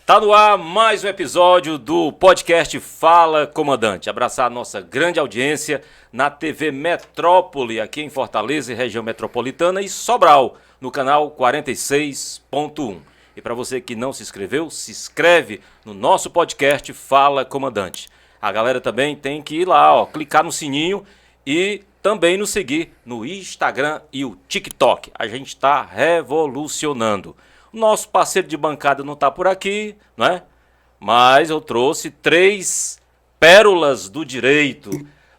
Tá no ar mais um episódio do podcast Fala Comandante. Abraçar a nossa grande audiência na TV Metrópole, aqui em Fortaleza e região metropolitana, e Sobral, no canal 46.1. E para você que não se inscreveu, se inscreve no nosso podcast Fala Comandante. A galera também tem que ir lá, clicar no sininho e também nos seguir no Instagram e o TikTok. A gente está revolucionando. Nosso parceiro de bancada não está por aqui, não é? Mas eu trouxe 3 pérolas do direito,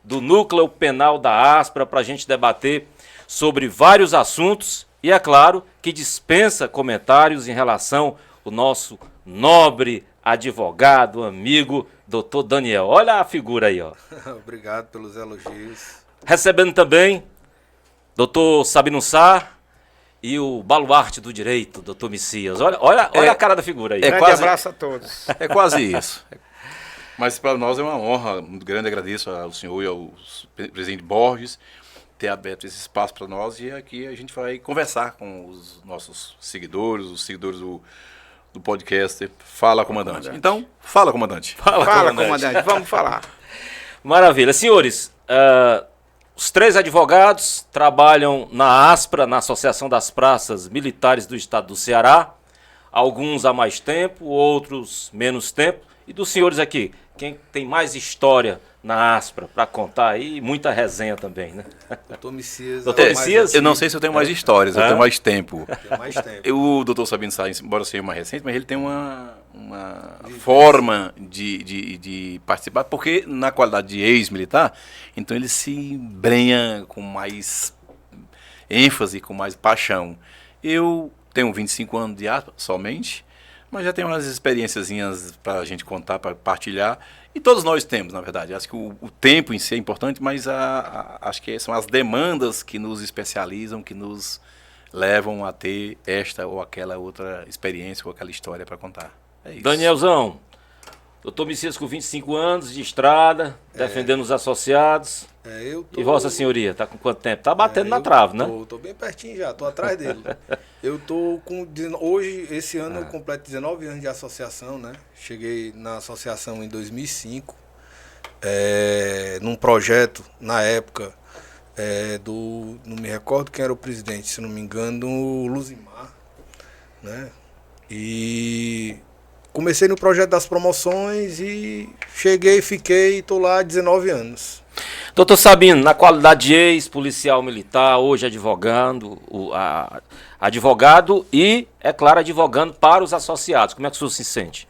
do núcleo penal da Aspra, para a gente debater sobre vários assuntos e, é claro, que dispensa comentários em relação ao nosso nobre advogado, amigo, doutor Daniel. Olha a figura aí, ó. Obrigado pelos elogios. Recebendo também doutor Sabino Sá, e o baluarte do direito, doutor Messias. Olha a cara da figura aí. Grande abraço a todos. É quase isso. Mas para nós é uma honra muito grande. Agradeço ao senhor e ao presidente Borges ter aberto esse espaço para nós. E aqui a gente vai conversar com os nossos seguidores, os seguidores do podcast Fala Comandante. Então, fala, comandante. Fala, comandante. Vamos falar. Maravilha. Senhores, os 3 advogados trabalham na Aspra, na Associação das Praças Militares do Estado do Ceará. Alguns há mais tempo, outros menos tempo. E dos senhores aqui, quem tem mais história na Aspra para contar aí? Muita resenha também, né? Doutor Messias. Doutor Messias? Eu não sei se eu tenho mais histórias, eu tenho mais tempo. Tem mais tempo. O doutor Sabino Sá, embora seja mais recente, mas ele tem uma forma de participar, porque na qualidade de ex-militar, então ele se embrenha com mais ênfase, com mais paixão. Eu tenho 25 anos de Aspra somente, mas já tenho umas experiênciazinhas para a gente contar, para partilhar. E todos nós temos, na verdade. Acho que o tempo em si é importante, mas acho que são as demandas que nos especializam, que nos levam a ter esta ou aquela outra experiência ou aquela história para contar. É isso. Danielzão, doutor Messias com 25 anos de estrada, defendendo os associados. E Vossa Senhoria, tá com quanto tempo? Tá batendo na trave, né? Tô bem pertinho já, tô atrás dele. Eu tô com... Hoje, esse ano, eu completo 19 anos de associação, né? Cheguei na associação em 2005, num projeto, na época, não me recordo quem era o presidente, se não me engano, o Luzimar, né? E comecei no projeto das promoções e cheguei, fiquei, tô lá há 19 anos. Doutor Sabino, na qualidade de ex-policial militar, hoje advogado e, é claro, advogando para os associados. Como é que o senhor se sente?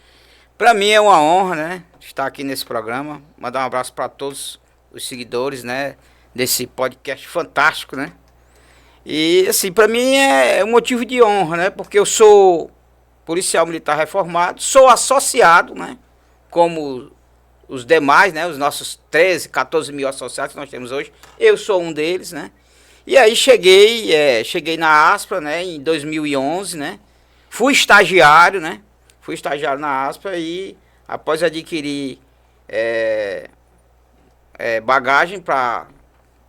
Para mim é uma honra, né, estar aqui nesse programa. Mandar um abraço para todos os seguidores, né, desse podcast fantástico, né. E, assim, para mim é um motivo de honra, né, porque eu sou policial militar reformado, sou associado, né, como os demais, né, os nossos 13, 14 mil associados que nós temos hoje, eu sou um deles, né, e aí cheguei na Aspra, né, em 2011, né, fui estagiário na Aspra e após adquirir bagagem para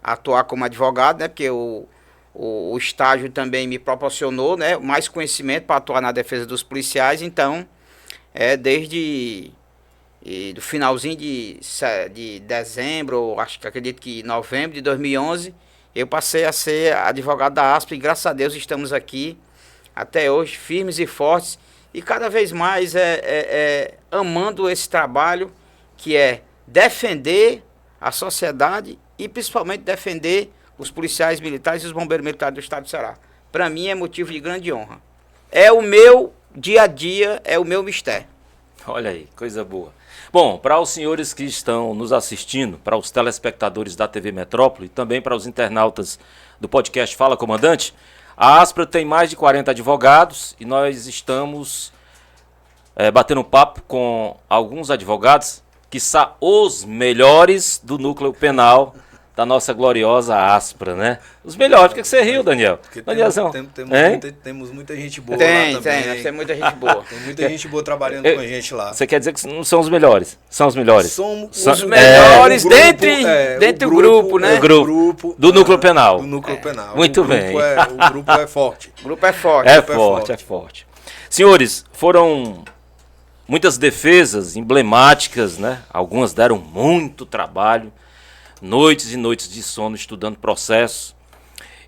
atuar como advogado, né, porque o estágio também me proporcionou, né, mais conhecimento para atuar na defesa dos policiais, então, desde do finalzinho de dezembro, acredito que novembro de 2011, eu passei a ser advogado da Aspra e graças a Deus estamos aqui até hoje, firmes e fortes e cada vez mais amando esse trabalho que é defender a sociedade e principalmente defender os policiais militares e os bombeiros militares do estado do Ceará. Para mim é motivo de grande honra. É o meu dia a dia, é o meu mistério. Olha aí, coisa boa. Bom, para os senhores que estão nos assistindo, para os telespectadores da TV Metrópole e também para os internautas do podcast Fala Comandante, a Aspra tem mais de 40 advogados e nós estamos batendo um papo com alguns advogados, quiçá os melhores do núcleo penal da nossa gloriosa Aspra, né? Os melhores. Por que você riu, Daniel? Danielzão. Temos muita gente boa lá também. Tem muita gente boa. Tem muita gente boa trabalhando com a gente lá. Você quer dizer que não são os melhores? São os melhores. Somos os melhores dentro do grupo, né? O grupo do núcleo penal. Do núcleo penal. Muito bem. O grupo é forte. O grupo é forte. É forte. Senhores, foram muitas defesas emblemáticas, né? Algumas deram muito trabalho, noites e noites de sono estudando processos.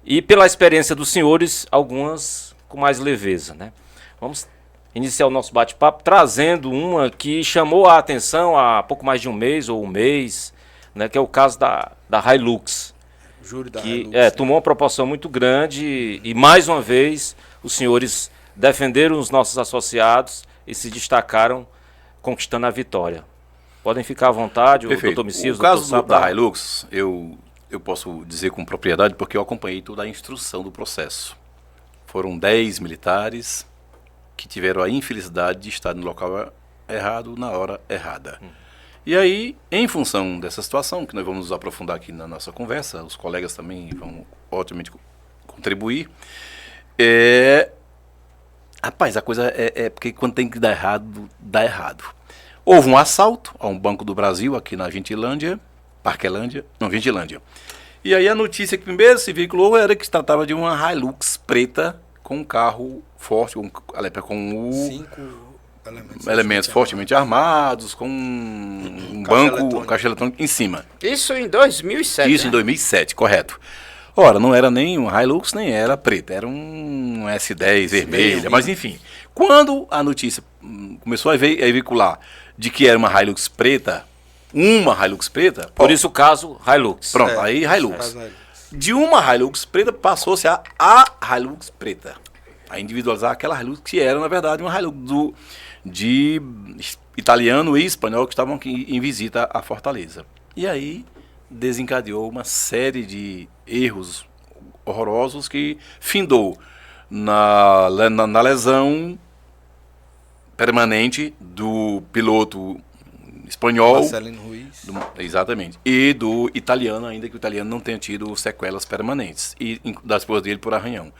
E pela experiência dos senhores, algumas com mais leveza, né? Vamos iniciar o nosso bate-papo trazendo uma que chamou a atenção há pouco mais de um mês ou um mês, né? Que é o caso da Hilux. Júri da Que Hilux, tomou uma proporção muito grande e mais uma vez os senhores defenderam os nossos associados e se destacaram conquistando a vitória. Podem ficar à vontade, o doutor Messias, o caso doutor da Hilux, eu posso dizer com propriedade porque eu acompanhei toda a instrução do processo. Foram 10 militares que tiveram a infelicidade de estar no local errado, na hora errada. E aí, em função dessa situação, que nós vamos nos aprofundar aqui na nossa conversa, os colegas também vão obviamente contribuir, rapaz, a coisa é porque quando tem que dar errado, dá errado. Houve um assalto a um Banco do Brasil aqui na Gentilândia, Gentilândia. E aí a notícia que primeiro se veiculou era que se tratava de uma Hilux preta com um carro forte, com 5 elementos fortemente armados, com um banco, um caixa eletrônico em cima. Isso em 2007. Isso, né? Em 2007, correto. Ora, não era nem um Hilux, nem era preta, era um S10 vermelha, mas enfim. Quando a notícia começou a veicular de que era uma Hilux preta, Por isso o caso Hilux. Pronto, aí Hilux. De uma Hilux preta passou-se a Hilux preta. A individualizar aquela Hilux que era, na verdade, uma Hilux de italiano e espanhol que estavam aqui em visita à Fortaleza. E aí desencadeou uma série de erros horrorosos que findou na lesão permanente do piloto espanhol, Marcelino Ruiz. Exatamente, e do italiano, ainda que o italiano não tenha tido sequelas permanentes, e das esposa dele por arranhão.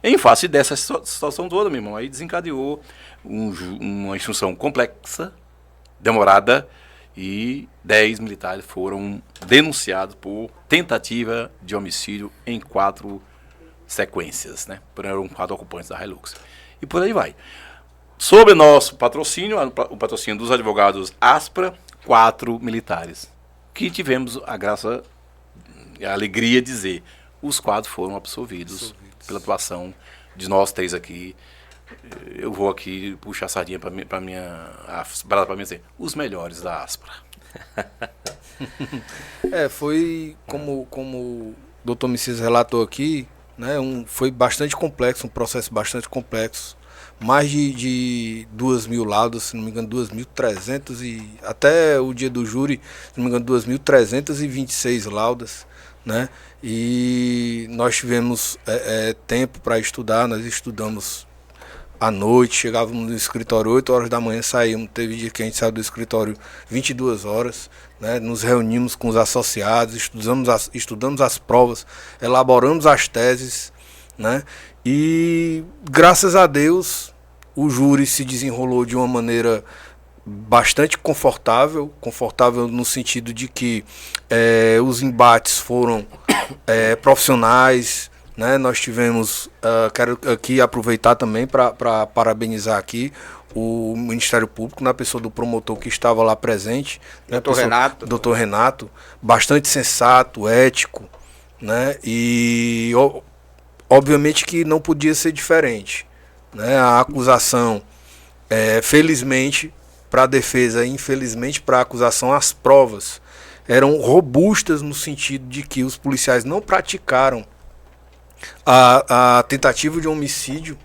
Em face dessa situação toda, meu irmão, aí desencadeou uma instrução complexa, demorada, e 10 militares foram denunciados por tentativa de homicídio em 4 sequências, né? Eram 4 ocupantes da Hilux. E por aí vai. Sobre nosso patrocínio, o patrocínio dos advogados Aspra, 4 militares, que tivemos a graça e a alegria de dizer, os 4 foram absolvidos pela atuação de nós 3 aqui. Eu vou aqui puxar a sardinha para mim dizer, os melhores da Aspra. Foi como o doutor Messias relatou aqui, né, foi bastante complexo, um processo bastante complexo. Mais de 2.000 laudas, se não me engano, 2.300 e até o dia do júri, se não me engano, 2.326 laudas, né? E nós tivemos tempo para estudar, nós estudamos à noite, chegávamos no escritório 8 horas da manhã, saímos, teve dia que a gente saiu do escritório 22 horas, né? Nos reunimos com os associados, estudamos as provas, elaboramos as teses, né? E graças a Deus o júri se desenrolou de uma maneira bastante confortável no sentido de que os embates foram profissionais, né? Nós tivemos, quero aqui aproveitar também para parabenizar aqui o Ministério Público, na pessoa do promotor que estava lá presente, Dr. Renato, bastante sensato, ético, né? E obviamente que não podia ser diferente, né? A acusação, felizmente para a defesa e infelizmente para a acusação, as provas eram robustas no sentido de que os policiais não praticaram a tentativa de homicídio,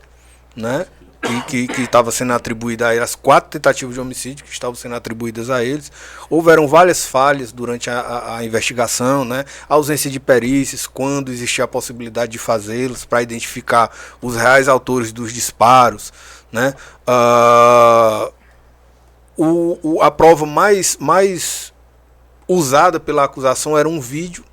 né? E que estava sendo atribuída a eles, as 4 tentativas de homicídio que estavam sendo atribuídas a eles. Houveram várias falhas durante a investigação, né? A ausência de perícias, quando existia a possibilidade de fazê-los, para identificar os reais autores dos disparos, né? A prova mais usada pela acusação era um vídeo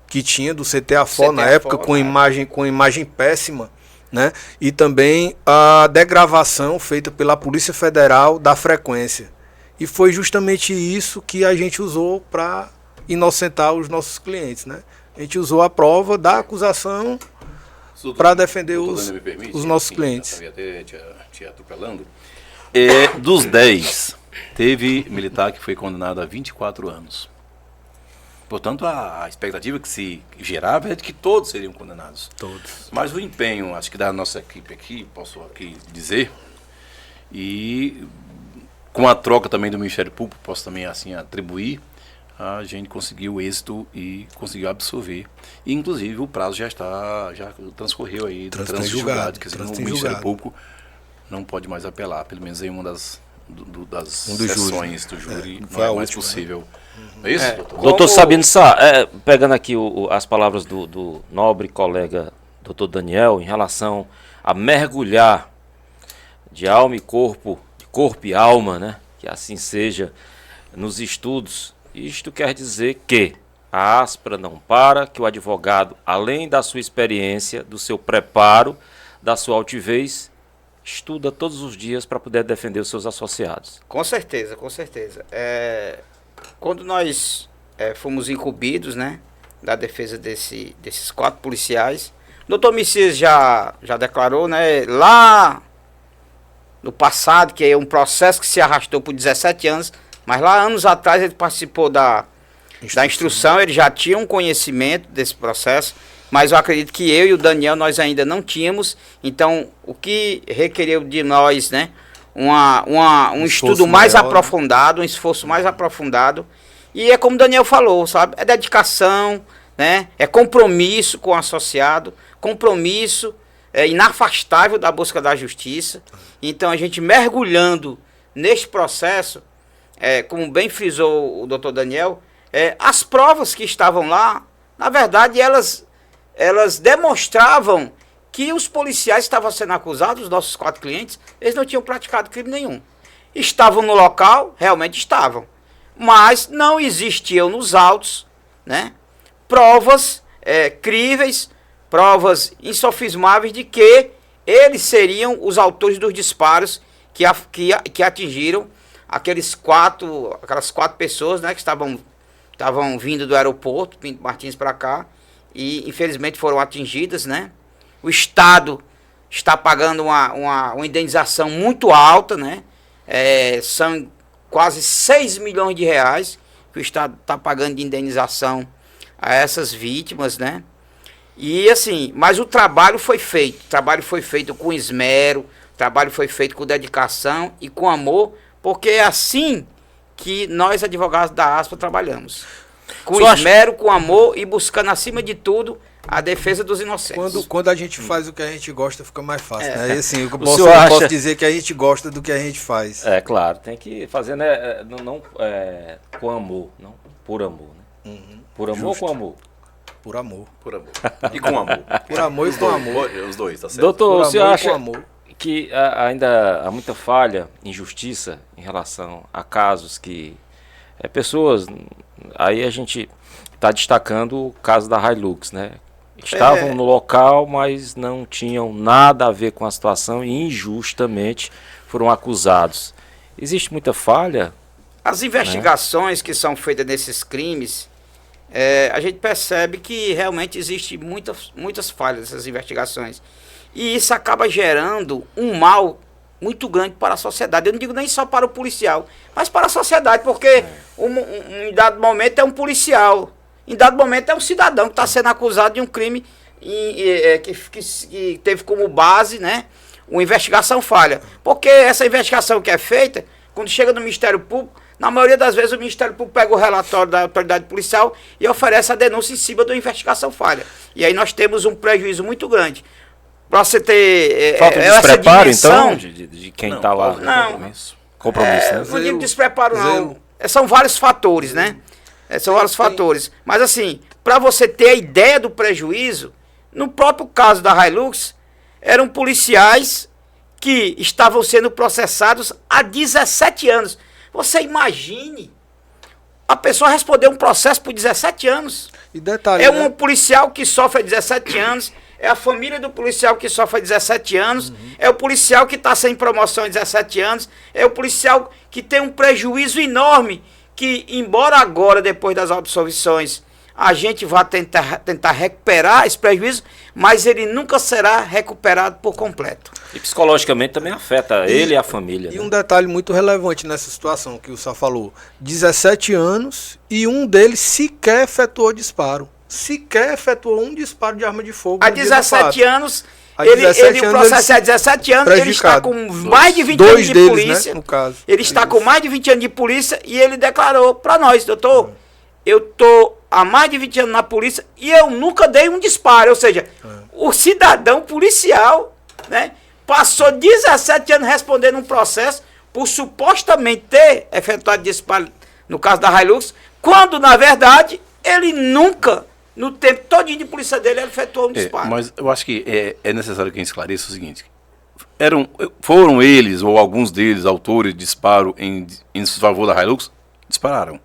que tinha do CTAFO na época, com imagem péssima, né? E também a degravação feita pela Polícia Federal da frequência. E foi justamente isso que a gente usou para inocentar os nossos clientes, né? A gente usou a prova da acusação para defender os nossos clientes. Até te atropelando. Dos 10, teve militar que foi condenado a 24 anos. Portanto, a expectativa que se gerava é de que todos seriam condenados. Todos. Mas o empenho, acho que da nossa equipe aqui, posso aqui dizer, e com a troca também do Ministério Público, posso também assim atribuir, a gente conseguiu êxito e conseguiu absorver. E, inclusive, o prazo já transcorreu aí, trânsito julgado, quer dizer, o Ministério Público não pode mais apelar, pelo menos em uma das sessões do júri, não é mais possível. Né? É isso, doutor? Doutor Sabino Sá, pegando aqui as palavras do nobre colega doutor Daniel, em relação a mergulhar de alma e corpo, de corpo e alma, né? Que assim seja, nos estudos. Isto quer dizer que a áspera não para, que o advogado, além da sua experiência, do seu preparo, da sua altivez, estuda todos os dias para poder defender os seus associados. Com certeza, com certeza. Quando nós fomos incumbidos, né, da defesa desses 4 policiais, o doutor Messias já declarou, né, lá no passado, que é um processo que se arrastou por 17 anos, mas lá anos atrás ele participou da instrução, ele já tinha um conhecimento desse processo, mas eu acredito que eu e o Daniel nós ainda não tínhamos, então o que requeriu de nós, né, um estudo mais maior, aprofundado, um esforço mais aprofundado, e é como o Daniel falou, sabe, é dedicação, né, é compromisso com o associado, compromisso inafastável da busca da justiça. Então a gente mergulhando neste processo, como bem frisou o doutor Daniel, as provas que estavam lá, na verdade elas demonstravam que os policiais estavam sendo acusados, os nossos 4 clientes, eles não tinham praticado crime nenhum. Estavam no local, realmente estavam, mas não existiam nos autos, né, provas críveis, provas insofismáveis de que eles seriam os autores dos disparos que atingiram aquelas 4 pessoas, né, que estavam vindo do aeroporto, Pinto Martins para cá, e infelizmente foram atingidas, né? O Estado está pagando uma indenização muito alta, né? São quase 6 milhões de reais que o Estado está pagando de indenização a essas vítimas, né? E assim, mas o trabalho foi feito com esmero, o trabalho foi feito com dedicação e com amor, porque é assim que nós, advogados da ASPA, trabalhamos. Com esmero, com amor e buscando, acima de tudo, a defesa dos inocentes. Quando a gente faz o que a gente gosta, fica mais fácil, né? E assim, eu posso dizer que a gente gosta do que a gente faz. Claro, tem que fazer, né, não com amor, não por amor, né? Uhum. Por amor ou com amor? Por amor. Por amor. E com amor. Por amor e com amor. Os dois, tá certo? Doutor, você acha que ainda há muita falha, injustiça em relação a casos que pessoas, aí a gente está destacando o caso da Hilux, né? Estavam no local, mas não tinham nada a ver com a situação e injustamente foram acusados. Existe muita falha? As investigações que são feitas nesses crimes, a gente percebe que realmente existe muitas falhas nessas investigações. E isso acaba gerando um mal muito grande para a sociedade. Eu não digo nem só para o policial, mas para a sociedade, porque em dado momento é um policial, em dado momento é um cidadão que está sendo acusado de um crime que teve como base, né, uma investigação falha. Porque essa investigação que é feita, quando chega no Ministério Público, na maioria das vezes o Ministério Público pega o relatório da autoridade policial e oferece a denúncia em cima da investigação falha. E aí nós temos um prejuízo muito grande. Para você ter falta de despreparo, então, de quem está lá. Não. Compromisso, né? Não digo despreparo, não. São vários fatores, né? São vários fatores. Mas assim, para você ter a ideia do prejuízo, no próprio caso da Hilux, eram policiais que estavam sendo processados há 17 anos. Você imagine a pessoa responder um processo por 17 anos. E detalhe, um policial que sofre há 17 anos, é a família do policial que sofre há 17 anos, é o policial que está sem promoção há 17 anos, é o policial que tem um prejuízo enorme, que embora agora, depois das absolvições, a gente vá tentar recuperar esse prejuízo, mas ele nunca será recuperado por completo. E psicologicamente também afeta ele e a família. E né? um detalhe muito relevante nessa situação que o Sá falou: 17 anos e um deles sequer efetuou disparo. Sequer efetuou um disparo de arma de fogo. Há 17 anos, Há ele, 17 o anos processo é 17 anos, ele está com mais de 20 Dois anos de deles, polícia. né, no caso. Ele está com mais de 20 anos de polícia e ele declarou para nós, doutor, eu tô há mais de 20 anos na polícia e eu nunca dei um disparo. Ou seja, o cidadão policial, né, passou 17 anos respondendo um processo por supostamente ter efetuado disparo, no caso da Hilux, quando, na verdade, ele nunca, no tempo todinho de polícia dele, ele efetuou um disparo. Mas eu acho que é necessário que a gente esclareça o seguinte: foram eles, ou alguns deles, autores de disparo em favor da Hilux? Dispararam.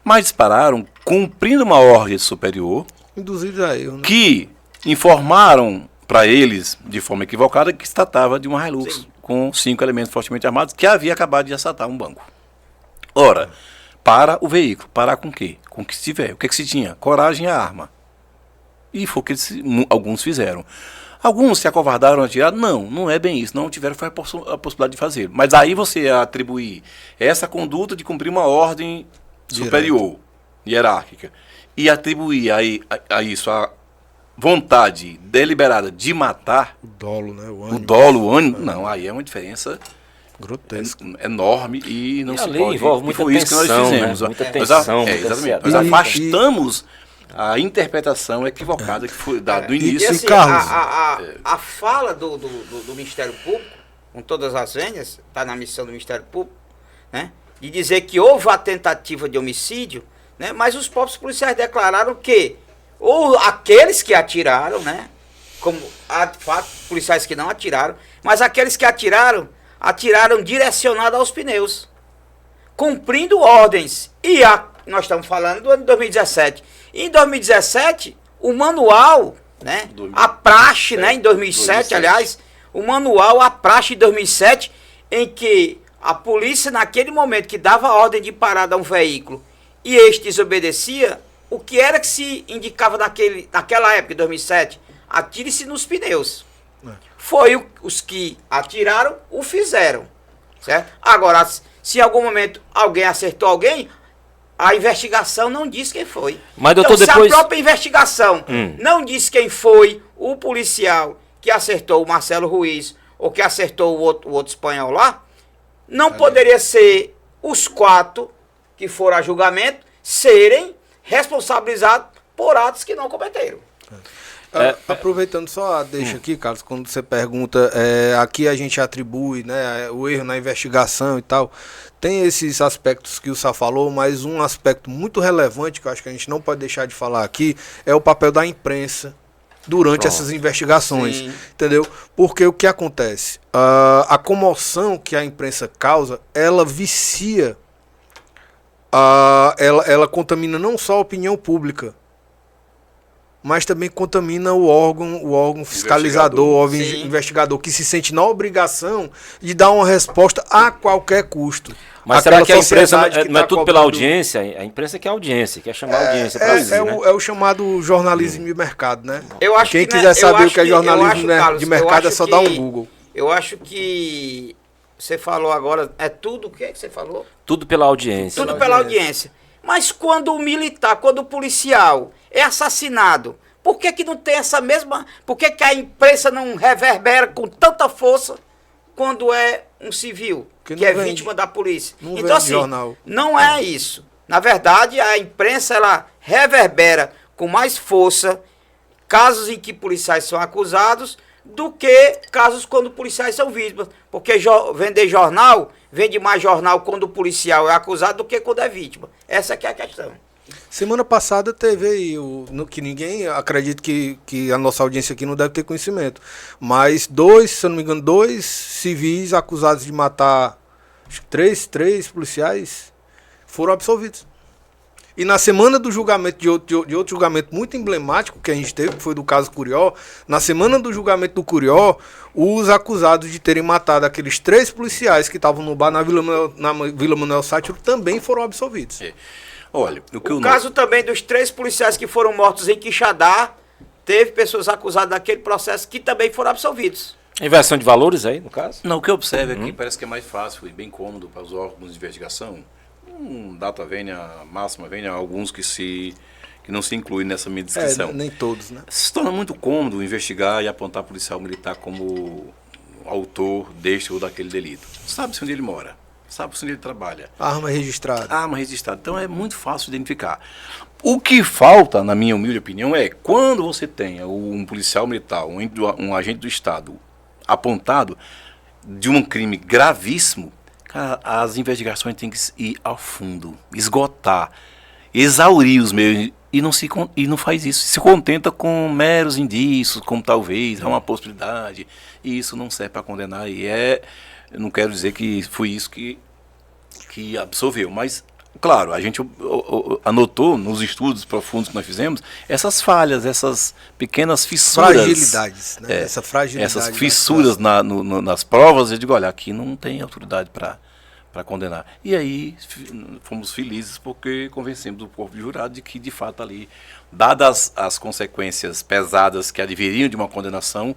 Mas dispararam cumprindo uma ordem superior, Induzidos a erro, né? que informaram para eles, de forma equivocada, que se tratava de uma Hilux com 5 elementos fortemente armados que havia acabado de assaltar um banco. Ora, para o veículo, parar com o quê? Com o que se tiver. O que se tinha? Coragem e arma. E foi o que alguns fizeram. Alguns se acovardaram a atirar? Não é bem isso. Não tiveram foi a possibilidade de fazer. Mas aí você atribuir essa conduta de cumprir uma ordem superior, hierárquica, e atribuir a isso a vontade deliberada de matar, O dolo, né? o dolo, o ânimo, não, aí é uma diferença Grotesco. enorme e não E se ali pode. envolve E muita foi isso que nós tensão, né? fizemos. Muita Nós tensão, muita exatamente. ansiedade. Nós afastamos a interpretação equivocada que foi dada do E início. assim, Carlos. a fala do Ministério Público, com todas as vênias, está na missão do Ministério Público, né, de dizer que houve a tentativa de homicídio, né, mas os próprios policiais declararam que ou aqueles que atiraram, né, como há de fato policiais que não atiraram, mas aqueles que atiraram direcionado aos pneus, cumprindo ordens. E nós estamos falando do ano de 2017. Em 2017, o manual, né, a praxe, né, em 2007, aliás, o manual, a praxe em 2007, em que a polícia, naquele momento que dava ordem de parada a um veículo e este desobedecia, o que era que se indicava naquela época, em 2007? Atire-se nos pneus. Foi os que atiraram, o fizeram. Certo? Agora, se em algum momento alguém acertou alguém, a investigação não diz quem foi. Mas, doutor, então, depois... se a própria investigação não diz quem foi o policial que acertou o Marcelo Ruiz ou que acertou o outro espanhol lá, não poderia ser os 4 que foram a julgamento serem responsabilizados por atos que não cometeram. Aproveitando só, deixa aqui, Carlos, quando você pergunta, aqui a gente atribui, né, o erro na investigação e tal, tem esses aspectos que o Sá falou, mas um aspecto muito relevante que eu acho que a gente não pode deixar de falar aqui é o papel da imprensa durante essas investigações, Sim. entendeu? Porque o que acontece? A comoção que a imprensa causa, ela vicia, ela contamina não só a opinião pública, mas também contamina o órgão fiscalizador, o órgão Sim. investigador, que se sente na obrigação de dar uma resposta a qualquer custo. Mas será Aquela que a imprensa sociedade que não é tá tudo pela cobrando- audiência? A imprensa quer audiência, quer chamar a audiência para si, né? É o chamado jornalismo de mercado, né? Eu acho Quem que, né, quiser eu saber o acho que é que- eu jornalismo acho, né, Carlos, de eu mercado é acho só dar um que- Google. Eu acho que você falou agora, é tudo, o que é que você falou? Tudo pela audiência. Tudo pela audiência. Mas quando o militar, quando o policial é assassinado, por que que não tem essa mesma... Por que que a imprensa não reverbera com tanta força quando é um civil Porque que não é vende. vítima da polícia? Não Então vende assim, jornal. não é isso. Na verdade, a imprensa ela reverbera com mais força casos em que policiais são acusados do que casos quando policiais são vítimas. Porque vender jornal, vende mais jornal quando o policial é acusado do que quando é vítima. Essa que é a questão. Semana passada teve aí, que ninguém, acredito que a nossa audiência aqui não deve ter conhecimento, mas se eu não me engano, 2 civis acusados de matar, acho que 3 policiais, foram absolvidos. E na semana do julgamento, de outro julgamento muito emblemático que a gente teve, que foi do caso Curió, na semana do julgamento do Curió, os acusados de terem matado aqueles 3 policiais que estavam no bar na Vila Manuel Sátiro também foram absolvidos. Olha, O caso também dos 3 policiais que foram mortos em Quixadá, teve pessoas acusadas daquele processo que também foram absolvidos. Inversão de valores aí, no caso? Não, o que eu observo é que parece que é mais fácil e bem cômodo para os órgãos de investigação. Data vênia, máxima vênia, alguns que não se incluem nessa minha descrição. Nem todos, né? Se torna muito cômodo investigar e apontar policial militar como autor deste ou daquele delito. Sabe-se onde ele mora, sabe-se onde ele trabalha. Arma registrada. Arma registrada. Então é muito fácil identificar. O que falta, na minha humilde opinião, é quando você tem um policial militar, um agente do Estado apontado de um crime gravíssimo, cara, as investigações têm que ir ao fundo, esgotar, exaurir os meios e não faz isso. Se contenta com meros indícios, como talvez, é uma possibilidade, e isso não serve para condenar. Eu não quero dizer que foi isso que absolveu, mas claro, a gente anotou nos estudos profundos que nós fizemos essas falhas, essas pequenas fissuras. Fragilidades, né? Essa fragilidade. Essas fissuras nas provas. Eu digo, olha, aqui não tem autoridade para condenar. E aí fomos felizes porque convencemos o corpo de jurado de que, de fato, ali, dadas as consequências pesadas que adviriam de uma condenação,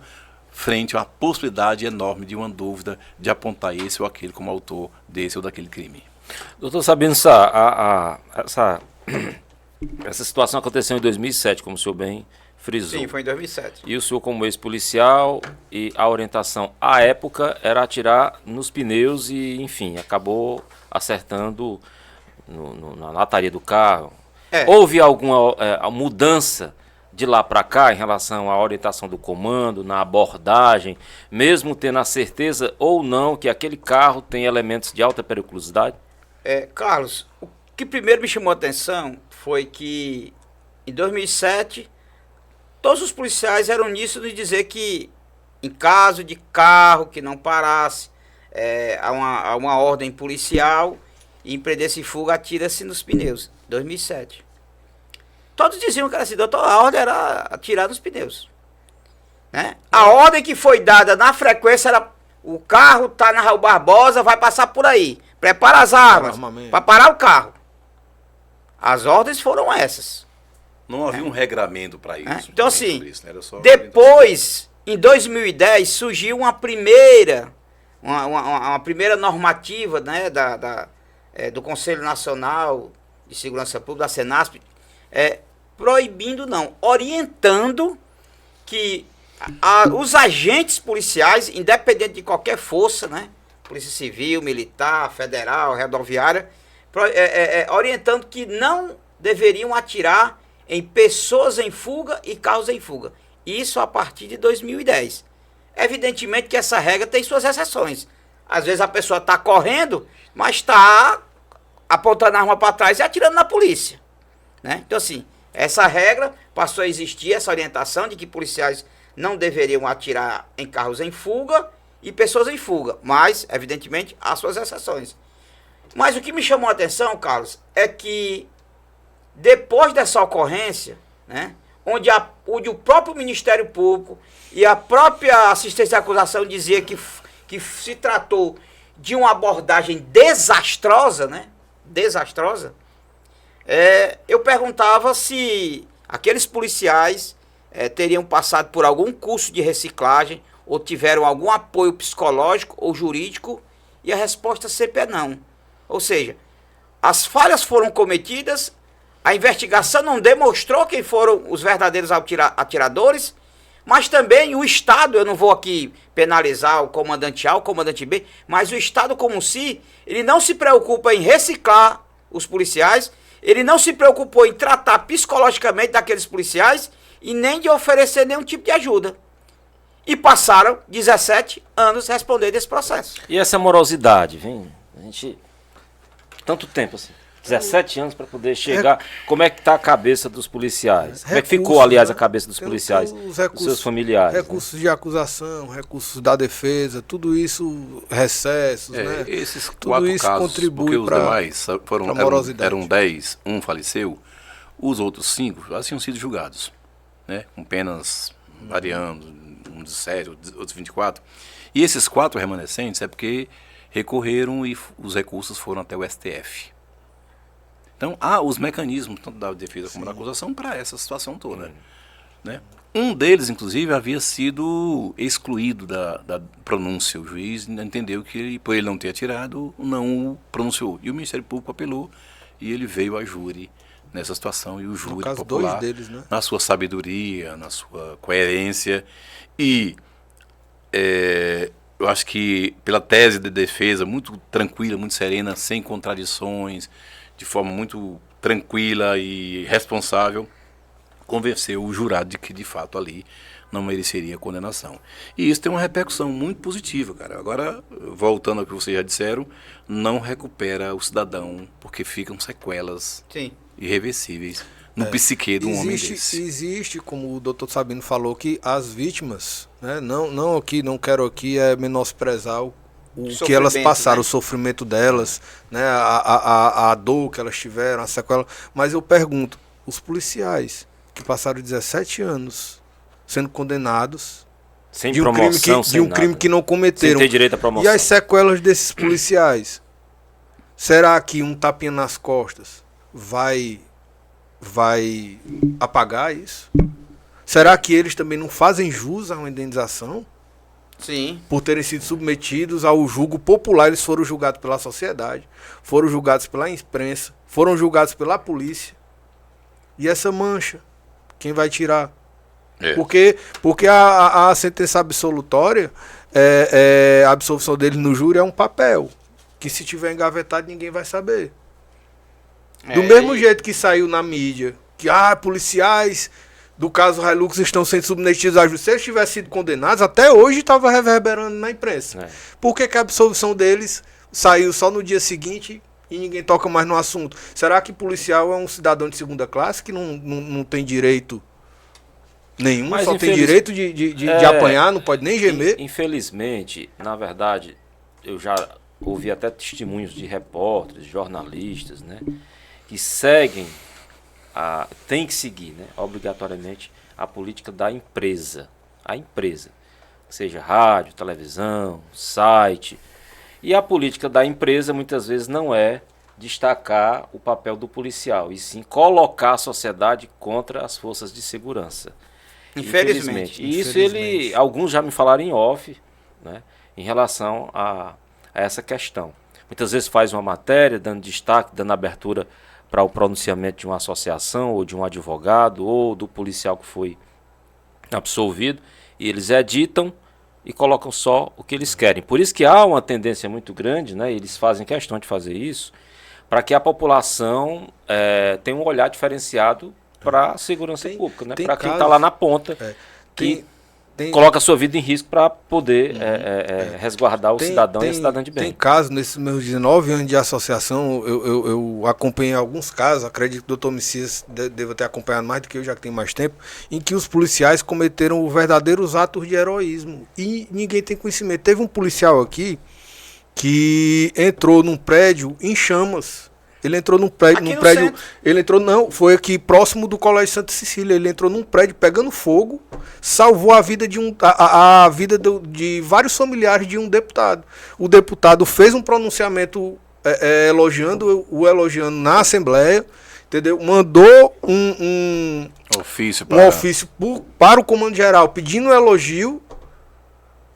frente a uma possibilidade enorme de uma dúvida de apontar esse ou aquele como autor desse ou daquele crime. Doutor Sabino Sá, essa situação aconteceu em 2007, como o senhor bem frisou. Sim, foi em 2007. E o senhor, como ex-policial, e a orientação à época era atirar nos pneus e, enfim, acabou acertando na lataria do carro. Houve alguma mudança de lá para cá em relação à orientação do comando, na abordagem, mesmo tendo a certeza ou não que aquele carro tem elementos de alta periculosidade? Carlos, o que primeiro me chamou a atenção foi que em 2007 todos os policiais eram uníssonos de dizer que em caso de carro que não parasse, há uma ordem policial e empreendesse fuga, atira-se nos pneus. 2007. Todos diziam que era assim, doutor, a ordem era atirar nos pneus. Né? A ordem que foi dada na frequência era: o carro está na Raul Barbosa, vai passar por aí. Prepara as armas para parar o carro. As ordens foram essas. Não havia um regramento para isso. Então, assim, isso, né? Era só depois, em 2010, surgiu uma primeira normativa, né, do Conselho Nacional de Segurança Pública, da Senasp, proibindo, não, orientando que os agentes policiais, independente de qualquer força, né, Polícia Civil, Militar, Federal, Rodoviária, orientando que não deveriam atirar em pessoas em fuga e carros em fuga. Isso a partir de 2010. Evidentemente que essa regra tem suas exceções. Às vezes a pessoa está correndo, mas está apontando a arma para trás e atirando na polícia. Né? Então, assim, essa regra passou a existir, essa orientação de que policiais não deveriam atirar em carros em fuga e pessoas em fuga. Mas, evidentemente, há suas exceções. Mas o que me chamou a atenção, Carlos, é que depois dessa ocorrência, né, onde o próprio Ministério Público e a própria assistência à acusação dizia que se tratou de uma abordagem desastrosa, né, desastrosa, eu perguntava se aqueles policiais teriam passado por algum curso de reciclagem ou tiveram algum apoio psicológico ou jurídico, e a resposta sempre é não. Ou seja, as falhas foram cometidas, a investigação não demonstrou quem foram os verdadeiros atiradores, mas também o Estado, eu não vou aqui penalizar o comandante A, o comandante B, mas o Estado como si, ele não se preocupa em reciclar os policiais, ele não se preocupou em tratar psicologicamente daqueles policiais e nem de oferecer nenhum tipo de ajuda. E passaram 17 anos respondendo esse processo. E essa morosidade, vem? A gente... Tanto tempo assim. 17 anos para poder chegar. Como é que está a cabeça dos policiais? Como é que ficou, aliás, a cabeça dos policiais, dos seus familiares? Recursos de acusação, recursos da defesa, tudo isso, recessos, né? Esses tudo 4 isso casos, contribui porque os demais eram 10, um faleceu, os outros 5 já tinham sido julgados, né? Com penas variando, um de 7, outros 24. E esses 4 remanescentes é porque recorreram e os recursos foram até o STF. Então, há os mecanismos, tanto da defesa como da acusação, para essa situação toda. né? Um deles, inclusive, havia sido excluído da pronúncia. O juiz entendeu que, por ele não ter atirado, não o pronunciou. E o Ministério Público apelou e ele veio a júri nessa situação. E o júri No caso, popular, 2 deles, né? na sua sabedoria, na sua coerência e eu acho que pela tese de defesa muito tranquila, muito serena, sem contradições, de forma muito tranquila e responsável, convenceu o jurado de que de fato ali não mereceria condenação. E isso tem uma repercussão muito positiva, cara. Agora, voltando ao que vocês já disseram, não recupera o cidadão, porque ficam sequelas Sim. irreversíveis no psique de um homem desse. Existe, como o doutor Sabino falou, que as vítimas, né, não quero aqui menosprezar o que elas passaram, né? o sofrimento delas, né, a dor que elas tiveram, a sequela. Mas eu pergunto, os policiais que passaram 17 anos sendo condenados Sem de um promoção, crime, de um crime que não sem cometeram, ter direito à promoção. e as sequelas desses policiais, será que um tapinha nas costas vai apagar isso? Será que eles também não fazem jus a uma indenização? Sim. Por terem sido submetidos ao julgo popular, eles foram julgados pela sociedade, foram julgados pela imprensa, foram julgados pela polícia. E essa mancha, quem vai tirar? Porque a sentença absolutória, a absolvição dele no júri é um papel, que se tiver engavetado ninguém vai saber. Do mesmo jeito que saiu na mídia, que policiais do caso Hilux estão sendo submetidos à justiça, se eles tivessem sido condenados, até hoje estava reverberando na imprensa. Por que a absolvição deles saiu só no dia seguinte e ninguém toca mais no assunto? Será que policial é um cidadão de segunda classe que não tem direito nenhum, Mas só tem direito de apanhar, não pode nem gemer? Infelizmente, na verdade, eu já ouvi até testemunhos de repórteres, jornalistas, né, que seguem, tem que seguir, né, obrigatoriamente a política da empresa. A empresa, seja rádio, televisão, site. E a política da empresa muitas vezes não é destacar o papel do policial, e sim colocar a sociedade contra as forças de segurança. Infelizmente. E isso alguns já me falaram em off, né, em relação a essa questão. Muitas vezes faz uma matéria dando destaque, dando abertura para o pronunciamento de uma associação, ou de um advogado, ou do policial que foi absolvido, e eles editam e colocam só o que eles querem. Por isso que há uma tendência muito grande, né, eles fazem questão de fazer isso, para que a população tenha um olhar diferenciado para a segurança pública, né, para quem está lá na ponta, que coloca a sua vida em risco para poder resguardar o cidadão e a cidadã de bem. Tem casos, nesses meus 19 anos de associação, eu acompanhei alguns casos, acredito que o doutor Messias deva ter acompanhado mais do que eu, já que tem mais tempo, em que os policiais cometeram verdadeiros atos de heroísmo e ninguém tem conhecimento. Teve um policial aqui que entrou num prédio em chamas. Ele entrou num prédio, foi aqui próximo do Colégio Santa Cecília. Ele entrou num prédio pegando fogo, salvou a vida a vida de vários familiares de um deputado. O deputado fez um pronunciamento elogiando na Assembleia, entendeu? Mandou um ofício para o Comando Geral pedindo um elogio.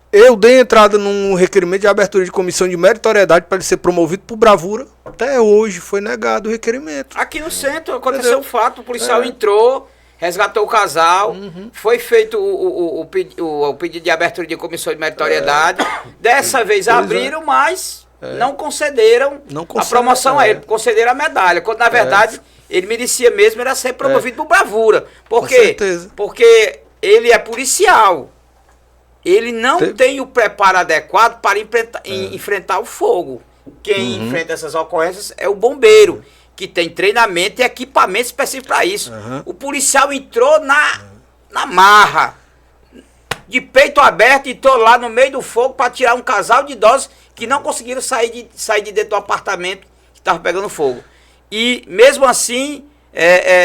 Eu dei entrada num requerimento de abertura de comissão de meritoriedade para ele ser promovido por bravura. Até hoje foi negado o requerimento. Aqui no centro aconteceu um fato, o policial entrou, resgatou o casal, foi feito o pedido de abertura de comissão de meritoriedade. Dessa vez abriram, mas não concederam a promoção a ele, concederam a medalha, quando na verdade ele merecia mesmo era ser promovido por bravura. Por quê? Porque ele é policial. Ele não tem o preparo adequado para enfrentar o fogo. Quem enfrenta essas ocorrências é o bombeiro, que tem treinamento e equipamento específico para isso. O policial entrou na marra, de peito aberto, entrou lá no meio do fogo para tirar um casal de idosos que não conseguiram sair de dentro do apartamento que estava pegando fogo. E mesmo assim,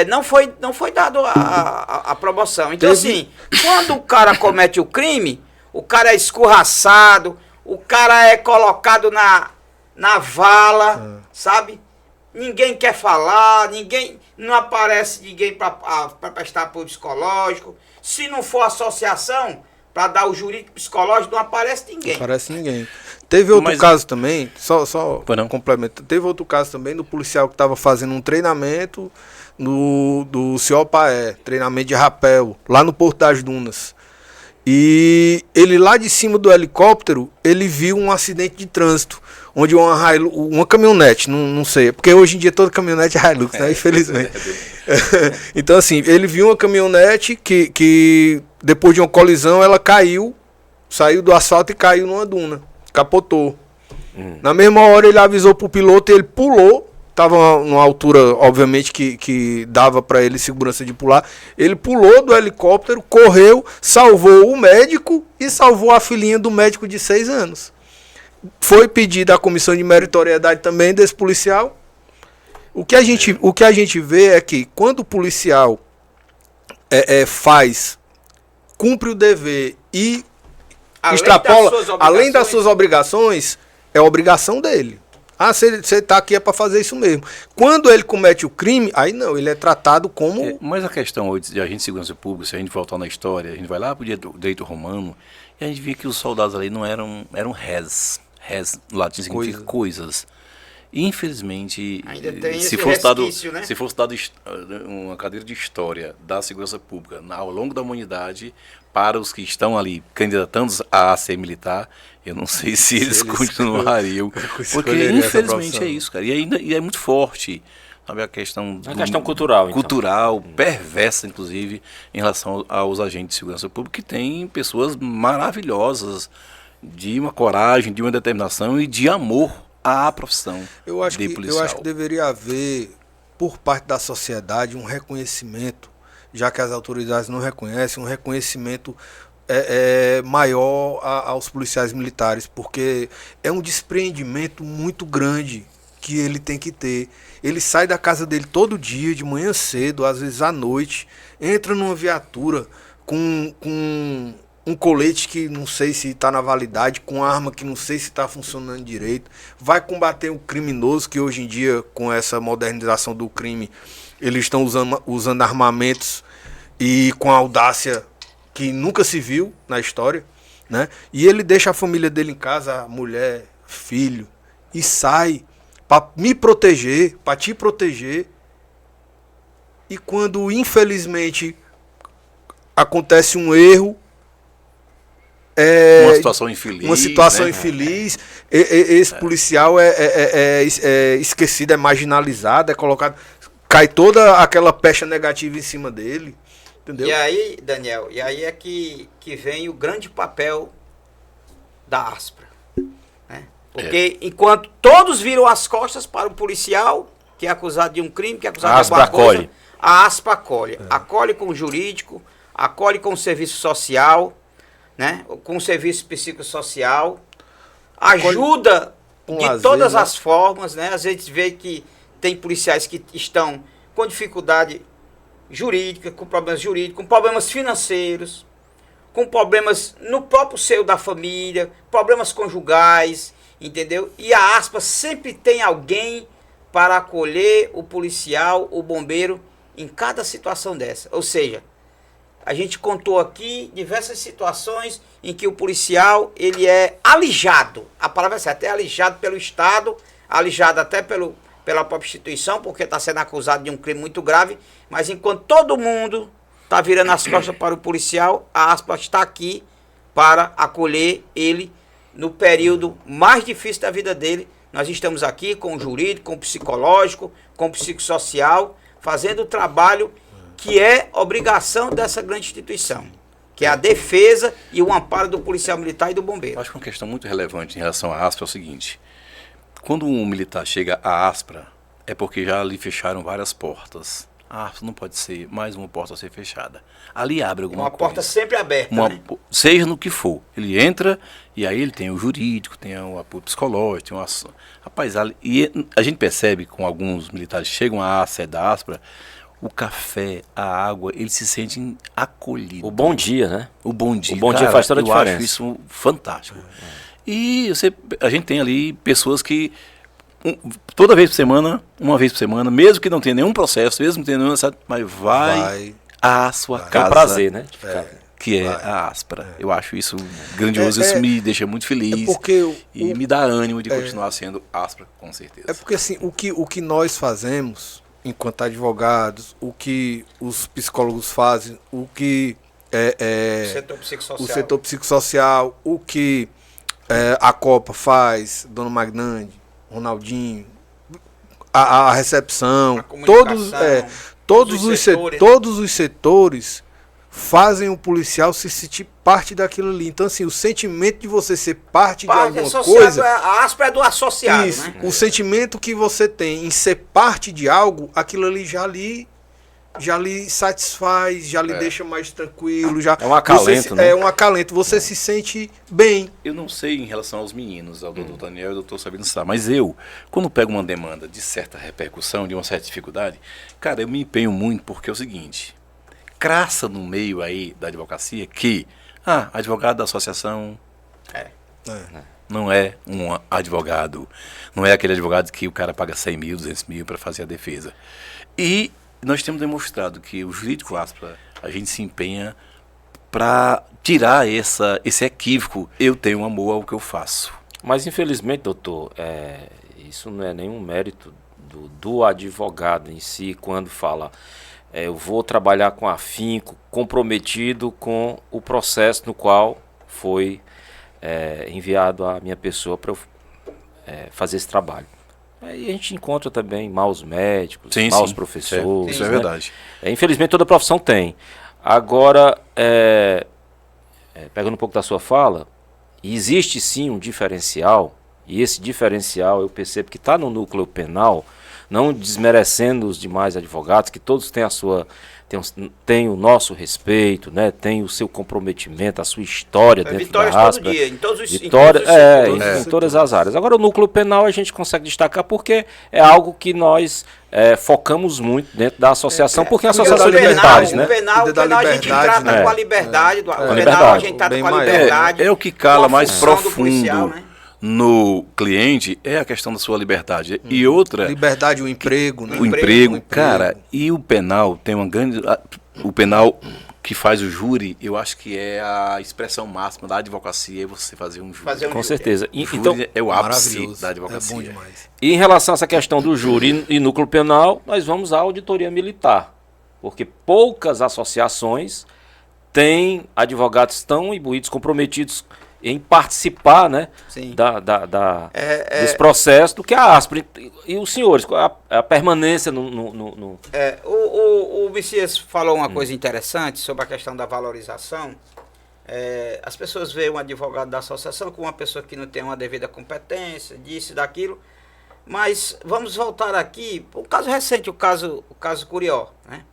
não foi dado a promoção. Então assim, quando o cara comete o crime, o cara é escorraçado, o cara é colocado na vala, sabe? Ninguém quer falar, não aparece ninguém para prestar apoio psicológico, Se não for associação, para dar o jurídico psicológico, não aparece ninguém. Não aparece ninguém. Teve outro caso também, só complemento. Teve outro caso também do policial que estava fazendo um treinamento do CIOPAE, treinamento de rapel, lá no Porto das Dunas. E ele lá de cima do helicóptero, ele viu um acidente de trânsito, onde uma caminhonete, não sei, porque hoje em dia toda caminhonete é Hilux, né? Infelizmente. Então assim, ele viu uma caminhonete que depois de uma colisão ela saiu do asfalto e caiu numa duna, capotou. Na mesma hora ele avisou pro piloto e ele pulou. Estava numa altura, obviamente, que dava para ele segurança de pular. Ele pulou do helicóptero, correu, salvou o médico e salvou a filhinha do médico de 6 anos. Foi pedida a comissão de meritoriedade também desse policial. O que a gente vê é que quando o policial cumpre o dever e extrapola, além das suas obrigações, é obrigação dele. Ah, você está aqui é para fazer isso mesmo. Quando ele comete o crime, aí não, ele é tratado como... Mas a questão hoje de agente de segurança pública, se a gente voltar na história, a gente vai lá para o direito romano, e a gente vê que os soldados ali não eram res. Res, no latim, significa coisas. Infelizmente, se fosse dado uma cadeira de história da segurança pública ao longo da humanidade, para os que estão ali candidatando a ser militar, eu não sei se eles continuariam. Porque infelizmente é isso, cara. E é muito forte, sabe, a questão cultural. Cultural, perversa, inclusive, em relação aos agentes de segurança pública, que tem pessoas maravilhosas, de uma coragem, de uma determinação e de amor à profissão de policial. Eu acho que deveria haver, por parte da sociedade, um reconhecimento, já que as autoridades não reconhecem, um reconhecimento maior aos policiais militares, porque é um despreendimento muito grande que ele tem que ter. Ele sai da casa dele todo dia, de manhã cedo, às vezes à noite, entra numa viatura com um colete que não sei se está na validade, com arma que não sei se está funcionando direito, vai combater o criminoso, que hoje em dia, com essa modernização do crime, eles estão usando armamentos e com audácia que nunca se viu na história, né? E ele deixa a família dele em casa, a mulher, filho, e sai para me proteger, para te proteger. E quando, infelizmente, acontece um erro, uma situação infeliz, esse policial é esquecido, é marginalizado, é colocado, cai toda aquela pecha negativa em cima dele, entendeu? E aí, Daniel, é que vem o grande papel da Aspra, né? Porque enquanto todos viram as costas para o policial que é acusado de um crime, que é acusado de alguma coisa, a Aspra acolhe, acolhe com o jurídico, acolhe com o serviço social, né? Com o serviço psicossocial, ajuda de todas as formas, né? Às vezes vê que tem policiais que estão com dificuldade jurídica, com problemas financeiros, com problemas no próprio seio da família, problemas conjugais, entendeu? E a Aspra sempre tem alguém para acolher o policial, o bombeiro, em cada situação dessa. Ou seja, a gente contou aqui diversas situações em que o policial ele é alijado. A palavra é certa, é alijado pelo Estado, alijado até pela própria instituição, porque está sendo acusado de um crime muito grave. Mas enquanto todo mundo está virando as costas para o policial, a Aspra está aqui para acolher ele no período mais difícil da vida dele. Nós estamos aqui com o jurídico, com o psicológico, com o psicossocial, fazendo o trabalho que é obrigação dessa grande instituição, que é a defesa e o amparo do policial militar e do bombeiro. Eu acho que uma questão muito relevante em relação à Aspra é o seguinte: quando um militar chega à Aspra, é porque já lhe fecharam várias portas. A Aspra não pode ser mais uma porta a ser fechada. Ali abre alguma coisa. Uma porta sempre aberta, né? Seja no que for. Ele entra e aí ele tem o jurídico, tem o apoio psicológico, tem uma... Rapaz, e a gente percebe com alguns militares que chegam à sede da Aspra, o café, a água, eles se sentem acolhidos. O bom dia, né? O bom dia. O bom dia faz toda a diferença. Eu acho isso fantástico. E a gente tem ali pessoas que, toda vez por semana, uma vez por semana, mesmo que não tenha nenhum processo, mesmo que não tenha nenhum, mas vai à sua É um casa. prazer, né? de ficar. Que é a Aspra. Eu acho isso grandioso, isso me deixa muito feliz e me dá ânimo de continuar sendo Aspra, com certeza. É porque assim, o que nós fazemos enquanto advogados, o que os psicólogos fazem, o que o setor psicossocial, o que a Copa faz, Dona Magnande, Ronaldinho, a recepção, todos os setores fazem o policial se sentir parte daquilo ali. Então, assim, o sentimento de você ser parte de alguma coisa... A Aspra é do associado, isso, né? O sentimento que você tem em ser parte de algo, aquilo ali já lhe satisfaz, já lhe deixa mais tranquilo. É um acalento, né? É um acalento. Você se sente bem. Eu não sei em relação aos meninos, ao doutor Daniel e ao doutor Sabino Sá, mas eu, quando pego uma demanda de certa repercussão, de uma certa dificuldade, cara, eu me empenho muito porque é o seguinte... Craça no meio aí da advocacia que advogado da associação não é um advogado, não é aquele advogado que o cara paga 100 mil, 200 mil para fazer a defesa. E nós temos demonstrado que o jurídico Aspra, a gente se empenha para tirar esse equívoco. Eu tenho amor ao que eu faço. Mas infelizmente, doutor, isso não é nenhum mérito do advogado em si quando fala... eu vou trabalhar com afinco, comprometido com o processo no qual foi enviado a minha pessoa para eu fazer esse trabalho. Aí a gente encontra também maus médicos, maus professores. Isso é verdade. Infelizmente toda profissão tem. Agora, pegando um pouco da sua fala, existe sim um diferencial, e esse diferencial eu percebo que está no núcleo penal, não desmerecendo os demais advogados, que todos têm tem o nosso respeito, né? Tem o seu comprometimento, a sua história dentro da Aspra. Todo dia, em todos os em todas as áreas. Agora, o núcleo penal a gente consegue destacar porque é algo que nós focamos muito dentro da associação, porque é a associação de libertários, né? O penal a gente trata com a liberdade, o penal a gente trata com a liberdade. É o que cala mais profundo policial, né? No cliente é a questão da sua liberdade. E outra... Liberdade, o emprego, né? O emprego, cara, e o penal tem uma grande... O penal que faz o júri, eu acho que é a expressão máxima da advocacia, é você fazer um júri. Com certeza. Então, é o ápice da advocacia. É bom demais. E em relação a essa questão do júri e núcleo penal, nós vamos à auditoria militar. Porque poucas associações têm advogados tão imbuídos, comprometidos em participar, né, desse processo do que a Aspra. E os senhores, a permanência no... O Messias falou uma coisa interessante sobre a questão da valorização. As pessoas veem um advogado da associação como uma pessoa que não tem uma devida competência, disso e daquilo. Mas vamos voltar aqui, o caso recente, o caso Curió, né?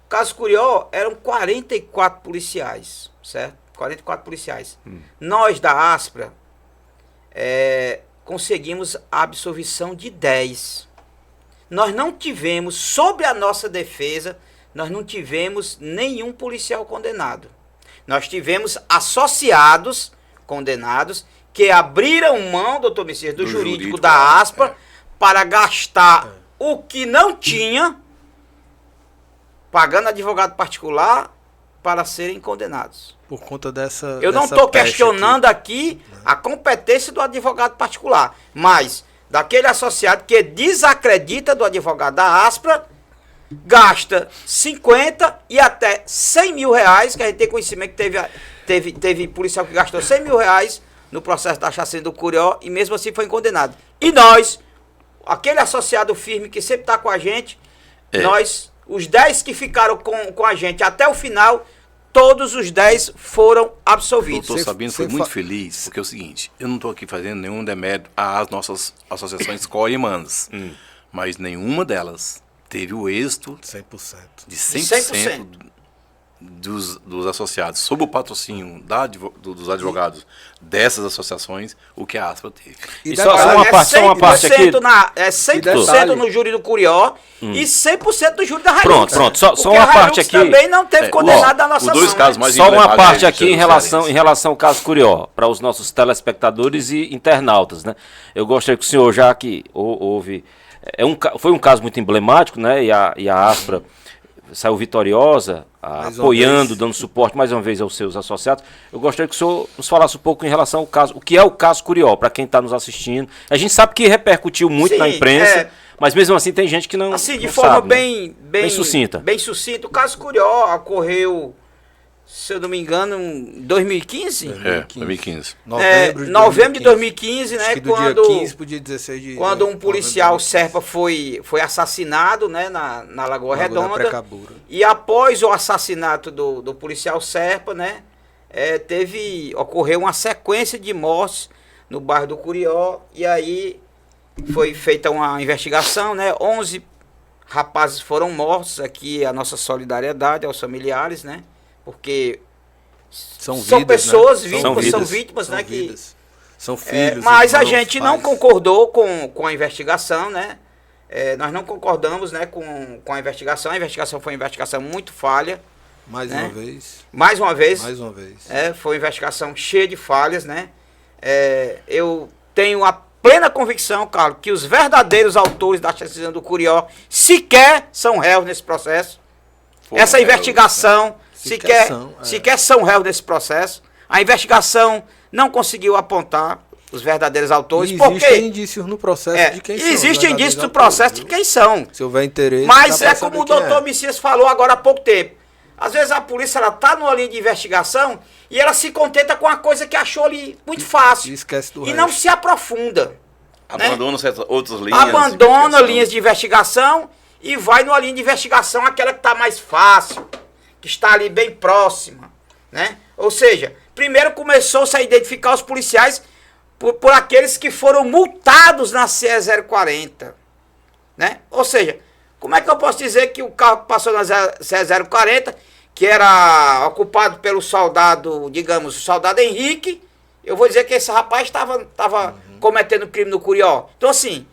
O caso Curió eram 44 policiais, certo? 44 policiais. Nós da Aspra conseguimos a absolvição de 10. Nós não tivemos, sobre a nossa defesa, nós não tivemos nenhum policial condenado. Nós tivemos associados condenados que abriram mão, doutor Messias, do jurídico da Aspra para gastar o que não tinha, pagando advogado particular para serem condenados. Por conta dessa... Eu não estou questionando aqui a competência do advogado particular, mas daquele associado que desacredita do advogado da Aspra, gasta 50 e até 100 mil reais, que a gente tem conhecimento que teve policial que gastou 100 mil reais no processo da chacina do Curió e mesmo assim foi condenado. E nós, aquele associado firme que sempre está com a gente, nós, os 10 que ficaram com a gente até o final, todos os 10 foram absolvidos. O doutor Sabino foi muito feliz, porque é o seguinte, eu não estou aqui fazendo nenhum demérito às nossas associações co-irmãs, mas nenhuma delas teve o êxito 100%. de 100% dos associados, sob o patrocínio dos advogados dessas associações, o que a Aspra teve. E só uma parte aqui. 100% no júri do Curió e 100% no júri da Hilux. Pronto, só uma parte aqui. Também não teve condenado da nossa os dois casos mais só uma parte aqui em relação ao caso Curió, para os nossos telespectadores e internautas, né? Eu gostaria que o senhor, já que houve... foi um caso muito emblemático, né? E a Aspra saiu vitoriosa, Mais uma apoiando, vez. dando suporte mais uma vez aos seus associados. Eu gostaria que o senhor nos falasse um pouco em relação ao caso, o que é o caso Curió, para quem está nos assistindo. A gente sabe que repercutiu muito Sim, na imprensa, mas mesmo assim tem gente que não Assim, de não forma sabe, né? bem sucinta. Bem sucinta. O caso Curió ocorreu, se eu não me engano, em 2015? 2015. Novembro de 2015, né? Acho que do Quando, dia 15 pro dia 16 de quando um policial novembro de 2015. serpa foi assassinado, né? Na Lagoa Lagoa da Redonda. Precabura. E após o assassinato do policial serpa, né? Ocorreu uma sequência de mortes no bairro do Curió. E aí foi feita uma investigação, né? 11 rapazes foram mortos. Aqui a nossa solidariedade aos familiares, né? Porque São são vidas, pessoas né? vítimas, vidas. são vítimas, né? Que, vidas. São filhos. mas a irmãos, gente não pais. concordou com a investigação, né? Nós não concordamos, né, com a investigação. A investigação foi uma investigação muito falha. Mais né? uma vez. Mais uma vez. Mais uma vez. Foi uma investigação cheia de falhas, né? Eu tenho a plena convicção, Carlos, que os verdadeiros autores da assassinato do Curió sequer são réus nesse processo. Essa investigação sequer são réus nesse processo. A investigação não conseguiu apontar os verdadeiros autores. E Porque existem indícios no processo de quem são. existem os indícios no verdadeiros processo de autores, quem são. viu? Se houver interesse. Mas dá pra como o saber quem doutor Messias falou agora há pouco tempo. Às vezes a polícia está numa linha de investigação e ela se contenta com a coisa que achou ali muito fácil. E esquece do E resto. não se aprofunda. Abandona certas outras linhas. Abandona linhas de investigação e vai numa linha de investigação aquela que está mais fácil, que está ali bem próxima, né? Ou seja, primeiro começou-se a identificar os policiais por aqueles que foram multados na CE 040, né? Ou seja, como é que eu posso dizer que o carro que passou na CE 040, que era ocupado pelo soldado, digamos, o soldado Henrique, eu vou dizer que esse rapaz estava cometendo crime no Curió. Então, assim,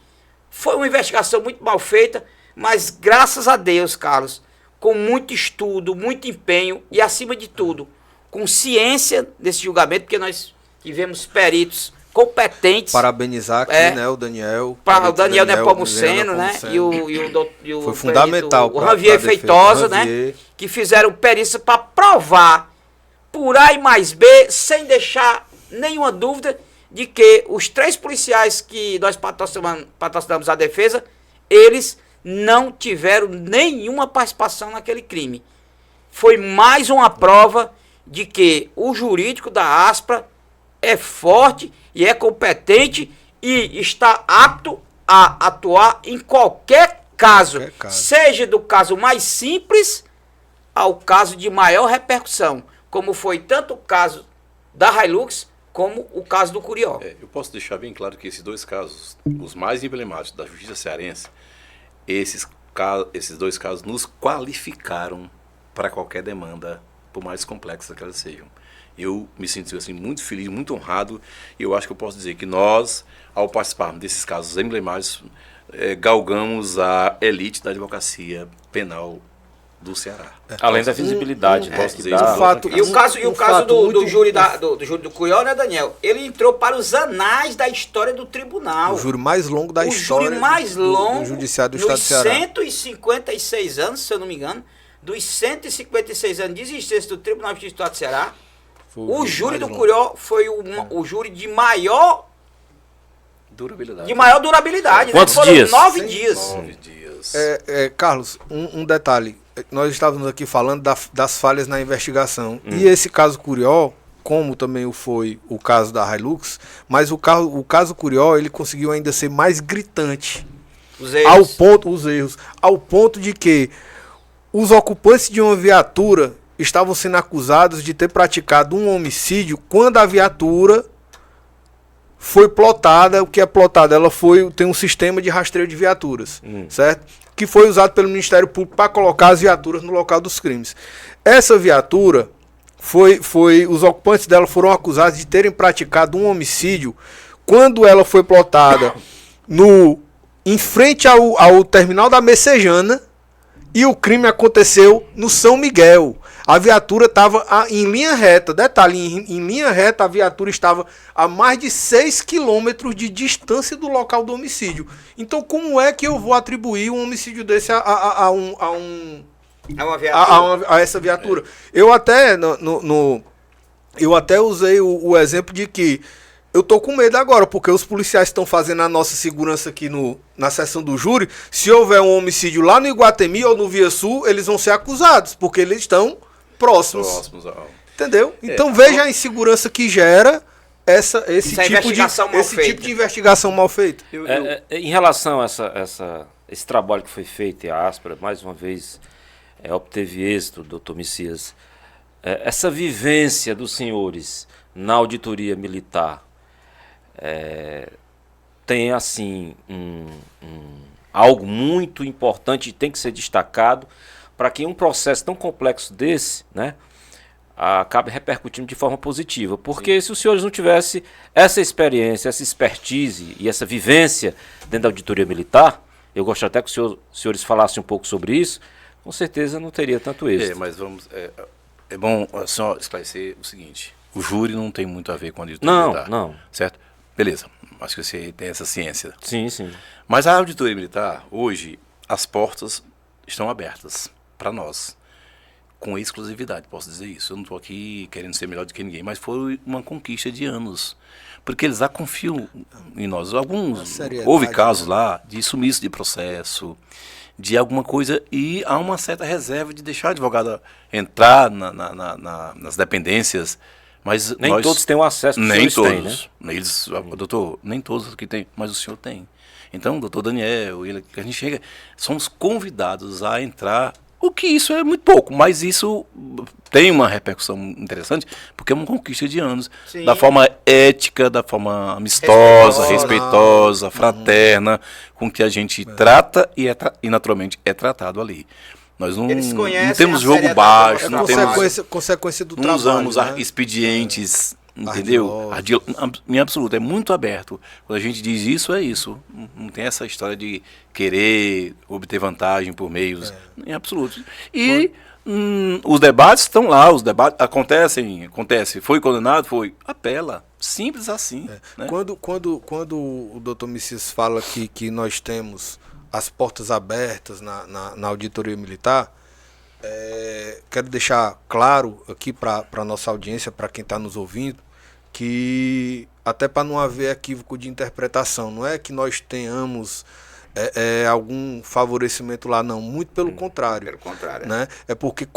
foi uma investigação muito mal feita, mas graças a Deus, Carlos, com muito estudo, muito empenho e, acima de tudo, com ciência desse julgamento, porque nós tivemos peritos competentes. Parabenizar aqui, né, o Daniel. O Daniel Nepomuceno, né? E o foi fundamental. O Ranvier Feitosa, né? Que fizeram perícia para provar por A e mais B, sem deixar nenhuma dúvida de que os 3 policiais que nós patrocinamos a defesa, eles não tiveram nenhuma participação naquele crime. Foi mais uma prova de que o jurídico da Aspra é forte e é competente e está apto a atuar em qualquer caso. Seja do caso mais simples ao caso de maior repercussão, como foi tanto o caso da Hilux como o caso do Curió. Eu posso deixar bem claro que esses 2 casos, os mais emblemáticos da justiça cearense, esses 2 casos nos qualificaram para qualquer demanda, por mais complexa que elas sejam. Eu me sinto assim, muito feliz, muito honrado, e eu acho que eu posso dizer que nós, ao participarmos desses casos emblemáticos, galgamos a elite da advocacia penal do Ceará. Além da visibilidade, né? Posso dizer dá- isso. E o caso do júri do Curió, né, Daniel? Ele entrou para os anais da história do tribunal. O júri mais longo da história O júri mais longo do Judiciário do Estado do Ceará. 156 anos, se eu não me engano, dos 156 anos de existência do Tribunal de Justiça do Estado do Ceará, o júri do Curió foi o júri de maior durabilidade. Quantos né? Foram dias? 9 dias. 9 dias. Carlos, um detalhe. Nós estávamos aqui falando das falhas na investigação. E esse caso Curió, como também foi o caso da Hilux, mas o caso Curió, ele conseguiu ainda ser mais gritante. Os erros. Ao ponto de que os ocupantes de uma viatura estavam sendo acusados de ter praticado um homicídio quando a viatura foi plotada. O que é plotada? Ela tem um sistema de rastreio de viaturas, certo? Que foi usado pelo Ministério Público para colocar as viaturas no local dos crimes. Essa viatura, os ocupantes dela foram acusados de terem praticado um homicídio quando ela foi plotada em frente ao terminal da Messejana, e o crime aconteceu no São Miguel. A viatura estava em linha reta. Detalhe, em linha reta a viatura estava a mais de 6 quilômetros de distância do local do homicídio. Então como é que eu vou atribuir um homicídio desse a É uma viatura. a essa viatura. Eu até, eu até usei o exemplo de que eu tô com medo agora, porque os policiais estão fazendo a nossa segurança aqui na sessão do júri. Se houver um homicídio lá no Iguatemi ou no Via Sul, eles vão ser acusados, porque eles estão próximos. Entendeu? Então veja a insegurança que gera esse tipo de investigação mal feita. Em relação a esse trabalho que foi feito e a Aspra, mais uma vez, obteve êxito, doutor Messias, essa vivência dos senhores na auditoria militar tem assim algo muito importante e tem que ser destacado para que um processo tão complexo desse, né, acabe repercutindo de forma positiva. Porque se os senhores não tivessem essa experiência, essa expertise e essa vivência dentro da auditoria militar, eu gostaria até que os senhores falassem um pouco sobre isso, com certeza não teria tanto êxito. Mas vamos... É bom só esclarecer o seguinte: o júri não tem muito a ver com a auditoria militar. Não. Certo? Beleza. Acho que você tem essa ciência. Sim. Mas a auditoria militar, hoje, as portas estão abertas para nós. Com exclusividade, posso dizer isso. Eu não estou aqui querendo ser melhor do que ninguém, mas foi uma conquista de anos. Porque eles já confiam em nós. Houve casos lá de sumiço de processo, de alguma coisa, e há uma certa reserva de deixar a advogada entrar nas dependências, mas nem todos têm o acesso que nem todos têm, né? Eles, doutor, nem todos que têm, mas o senhor tem. Então, doutor Daniel, a gente chega, somos convidados a entrar, o que isso é muito pouco, mas isso tem uma repercussão interessante, porque é uma conquista de anos. Sim. Da forma ética, da forma amistosa, respeitosa, fraterna, com que a gente trata e naturalmente é tratado ali. Nós não temos jogo baixo, não temos consequência do trabalho. Não usamos né? Expedientes, entendeu? Em absoluto, é muito aberto. Quando a gente diz isso, é isso. Não tem essa história de querer obter vantagem por meios, em absoluto. E os debates estão lá, os debates acontece, foi condenado, apela. Simples assim. Né? Quando o doutor Messias fala que nós temos as portas abertas na auditoria militar, quero deixar claro aqui para a nossa audiência, para quem está nos ouvindo, que até para não haver equívoco de interpretação, não é que nós tenhamos algum favorecimento lá, não, muito pelo contrário. Pelo contrário. Né? É porque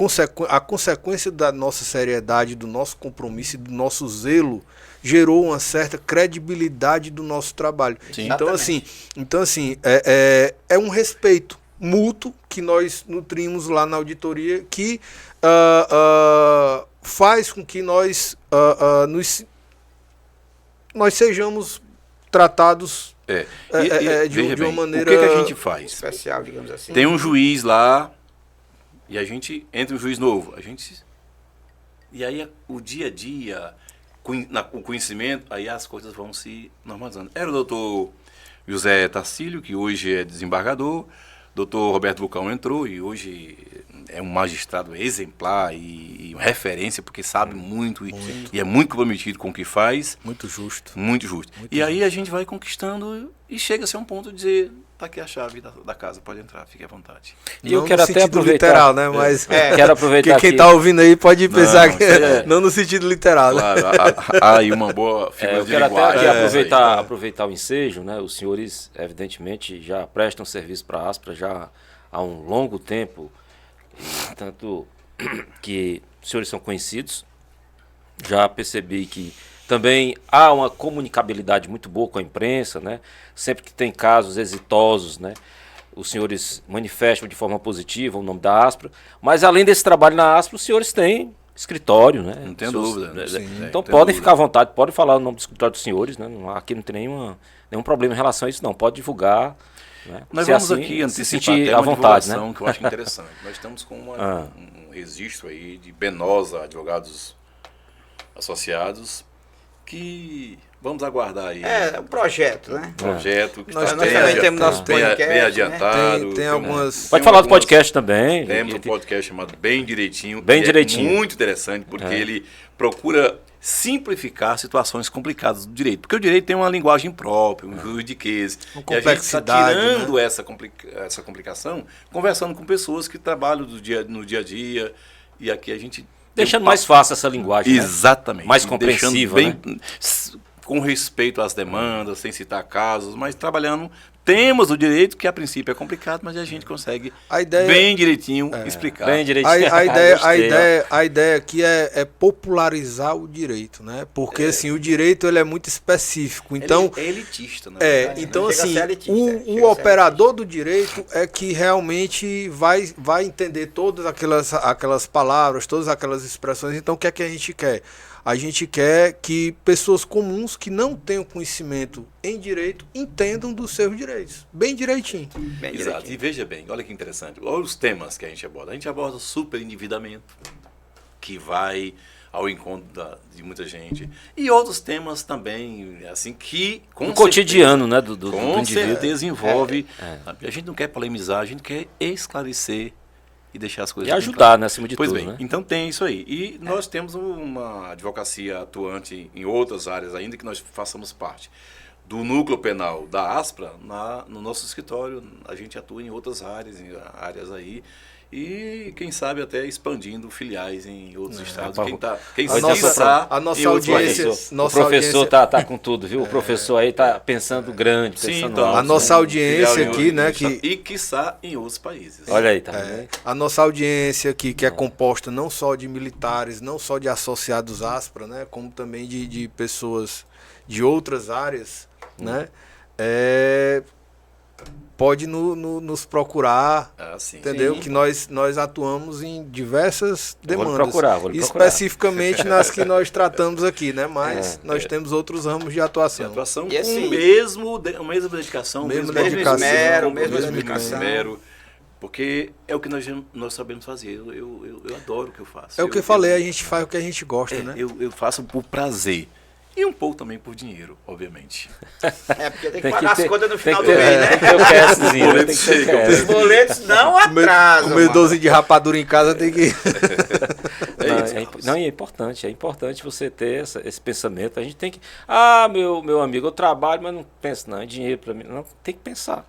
a consequência da nossa seriedade, do nosso compromisso e do nosso zelo gerou uma certa credibilidade do nosso trabalho. Sim, então assim é um respeito mútuo que nós nutrimos lá na auditoria, que faz com que nós sejamos tratados de uma maneira... O que a gente faz? Especial, digamos assim. Tem um juiz lá, e a gente entra um juiz novo. E aí o dia a dia, o conhecimento, aí as coisas vão se normalizando. Era o doutor José Tarcílio, que hoje é desembargador. Doutor Roberto Bucão entrou e hoje é um magistrado exemplar e referência, porque sabe muito e é muito comprometido com o que faz. Muito justo. Muito justo. E aí a gente vai conquistando e chega-se a um ponto de dizer: tá aqui a chave da casa, pode entrar, fique à vontade. E eu quero até aproveitar, literal, né? Mas quero aproveitar que quem está ouvindo aí pode pensar não no sentido literal. Claro, há aí uma boa figura de linguagem. Eu quero até aproveitar o ensejo, né? Os senhores, evidentemente, já prestam serviço para a Aspra já há um longo tempo, e tanto que os senhores são conhecidos. Já percebi que também há uma comunicabilidade muito boa com a imprensa, né? Sempre que tem casos exitosos, né? Os senhores manifestam de forma positiva o nome da Aspra, mas além desse trabalho na Aspra, os senhores têm escritório, né? Não tem dúvida. Então podem ficar à vontade, podem falar o nome do escritório dos senhores, né? Aqui não tem nenhum problema em relação a isso, não. Pode divulgar. Né? Nós vamos aqui antecipar até uma divulgação, né? Que eu acho interessante. Nós estamos com um registro aí de Benosa Advogados Associados, que vamos aguardar aí. Um projeto, né? Projeto que nós também temos nosso podcast, bem adiantado. Tem algumas... Pode falar do podcast também. Temos um podcast chamado Bem Direitinho. Bem Direitinho. É muito interessante, porque ele procura simplificar situações complicadas do direito. Porque o direito tem uma linguagem própria, um juridiquês. Uma E a gente está complexidade, tirando né? essa complicação, conversando com pessoas que trabalham no dia a dia. E aqui a gente... Deixando mais fácil essa linguagem, né? Exatamente. Mais E compreensiva, deixando bem, com respeito às demandas, sem citar casos, mas trabalhando temas do direito que a princípio é complicado, mas a gente consegue A ideia- bem direitinho explicar. Bem direitinho. A ideia aqui é popularizar o direito, né? Porque assim, o direito ele é muito específico. Então, Ele é elitista, na verdade, então Chega a assim, ser elitista, o chega a ser operador do direito é que realmente vai entender todas aquelas palavras, todas aquelas expressões. Então, o que é que a gente quer? A gente quer que pessoas comuns que não tenham conhecimento em direito entendam dos seus direitos, bem direitinho. Bem Exato. direitinho. E veja bem, olha que interessante. Olha os temas que a gente aborda. A gente aborda o superendividamento, que vai ao encontro de muita gente. E outros temas também, assim, que... O cotidiano, né, do Com indivíduo. certeza envolve. A gente não quer polemizar, a gente quer esclarecer e deixar as coisas E bem ajudar, claras. né, acima de Pois tudo, bem, né? então tem isso aí. E nós temos uma advocacia atuante em outras áreas ainda que nós façamos parte. Do núcleo penal da ASPRA, no nosso escritório, a gente atua em outras áreas aí. E, quem sabe, até expandindo filiais em outros estados. Quem A nossa- a nossa em outros audiência- países. nossa O professor audiência- tá com tudo, viu? O professor aí tá pensando grande, Sim, pensando então, alto. A nossa audiência filial em aqui, outros né, estados. que- E, quiçá, em outros países. Olha aí, tá vendo? A nossa audiência aqui, que é composta não só de militares, não só de associados ASPRA, né, como também de pessoas de outras áreas, né, pode nos procurar, Ah, sim. entendeu? Sim. Que nós atuamos em diversas Vou lhe demandas. procurar, vou lhe procurar. Especificamente nas que nós tratamos aqui, né? Mas nós temos outros ramos de De atuação. atuação E assim- com a mesma dedicação, Mesma Mesmo dedicação, esmero, mesmo mesma dedicação. dedicação. porque é o que nós sabemos fazer. Eu adoro o que eu faço. É o que eu falei, a gente faz o que a gente gosta, né? Eu faço por prazer. E um pouco também por dinheiro, obviamente. É, porque tem que Tem que pagar ter- as contas no tem final que do ter- mês, né? Tem que ter o cashzinho, né? Boleto Tem que ter o chega, cash. Os boletos não atrasam. Comer mano. 12 de rapadura em casa tem que... Não, e é importante você ter esse pensamento. A gente tem que. Meu amigo, eu trabalho, mas não penso, não, é dinheiro para mim. Não, tem que pensar.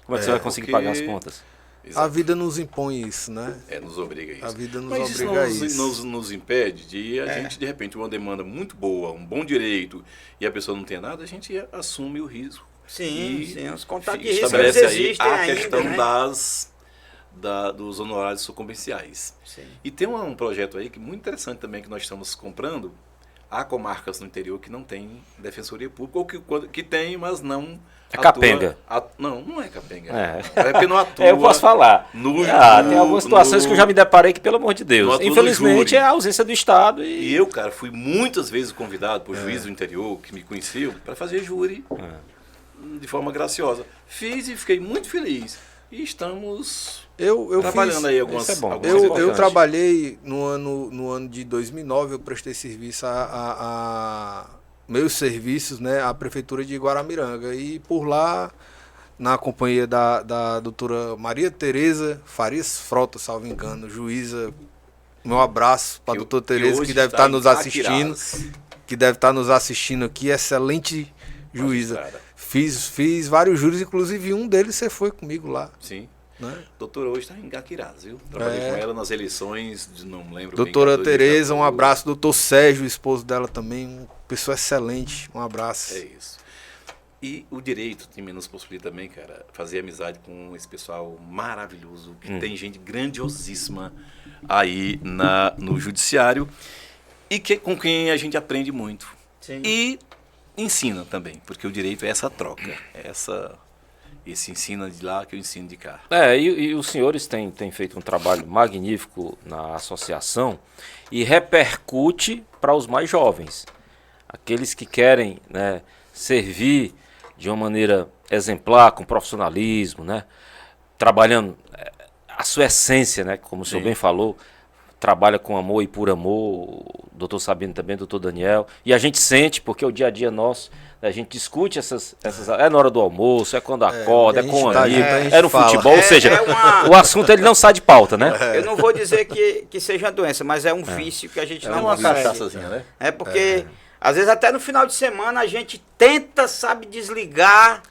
Como é que você vai conseguir porque- pagar as contas? A vida nos impõe isso, né? Nos obriga a isso. A vida nos Mas obriga a isso isso. nos impede de a gente, de repente, uma demanda muito boa, um bom direito, e a pessoa não tem nada, a gente assume o risco. Sim, E sim, os contatos de risco eles estabelece aí existem a ainda, questão né? dos honorários sucumbenciais. Sim. E tem um projeto aí que é muito interessante também que nós estamos comprando. Há comarcas no interior que não tem defensoria pública, ou que tem, mas não É capenga. Não é capenga. É. É porque não atua. Eu posso falar. no- Tem algumas situações no- que eu já me deparei que, pelo amor de no Deus, ato do infelizmente júri. é a ausência do Estado E eu, cara, fui muitas vezes convidado por juízes do interior que me conheciam para fazer júri de forma graciosa. Fiz e fiquei muito feliz. E estamos Eu trabalhando fiz, aí algumas, Isso é bom. algumas eu importante. trabalhei no ano de 2009, eu prestei serviço a meus serviços, né, à prefeitura de Guaramiranga, e por lá, na companhia da doutora Maria Tereza Farias Frota, salvo engano, juíza, meu abraço para a doutora Tereza, que deve está estar nos em assistindo, aqui, excelente juíza. Cara. Fiz vários júris, inclusive um deles você foi comigo lá, Sim. né? Doutora hoje está em Gaquiraz, viu? Trabalhei com ela nas eleições, não lembro Doutora bem. Tereza, um abraço. Doutor Sérgio, o esposo dela também, uma pessoa excelente, um abraço. É isso. E o direito também nos possibilita também, cara, fazer amizade com esse pessoal maravilhoso, que tem gente grandiosíssima aí no judiciário e com quem a gente aprende muito. Sim. E ensina também, porque o direito é essa troca, esse ensina de lá que eu ensino de cá. E os senhores têm feito um trabalho magnífico na associação e repercute para os mais jovens. Aqueles que querem, né, servir de uma maneira exemplar, com profissionalismo, né, trabalhando a sua essência, né, como o senhor bem falou, trabalha com amor e por amor, o doutor Sabino também, o doutor Daniel, e a gente sente, porque o dia a dia nosso, a gente discute essas é na hora do almoço, é quando acorda, é com um amigo, é no futebol, ou seja, o assunto ele não sai de pauta, né? Eu não vou dizer que seja uma doença, mas é um vício que a gente não consegue. Né? É porque, às vezes até no final de semana, a gente tenta, sabe, desligar.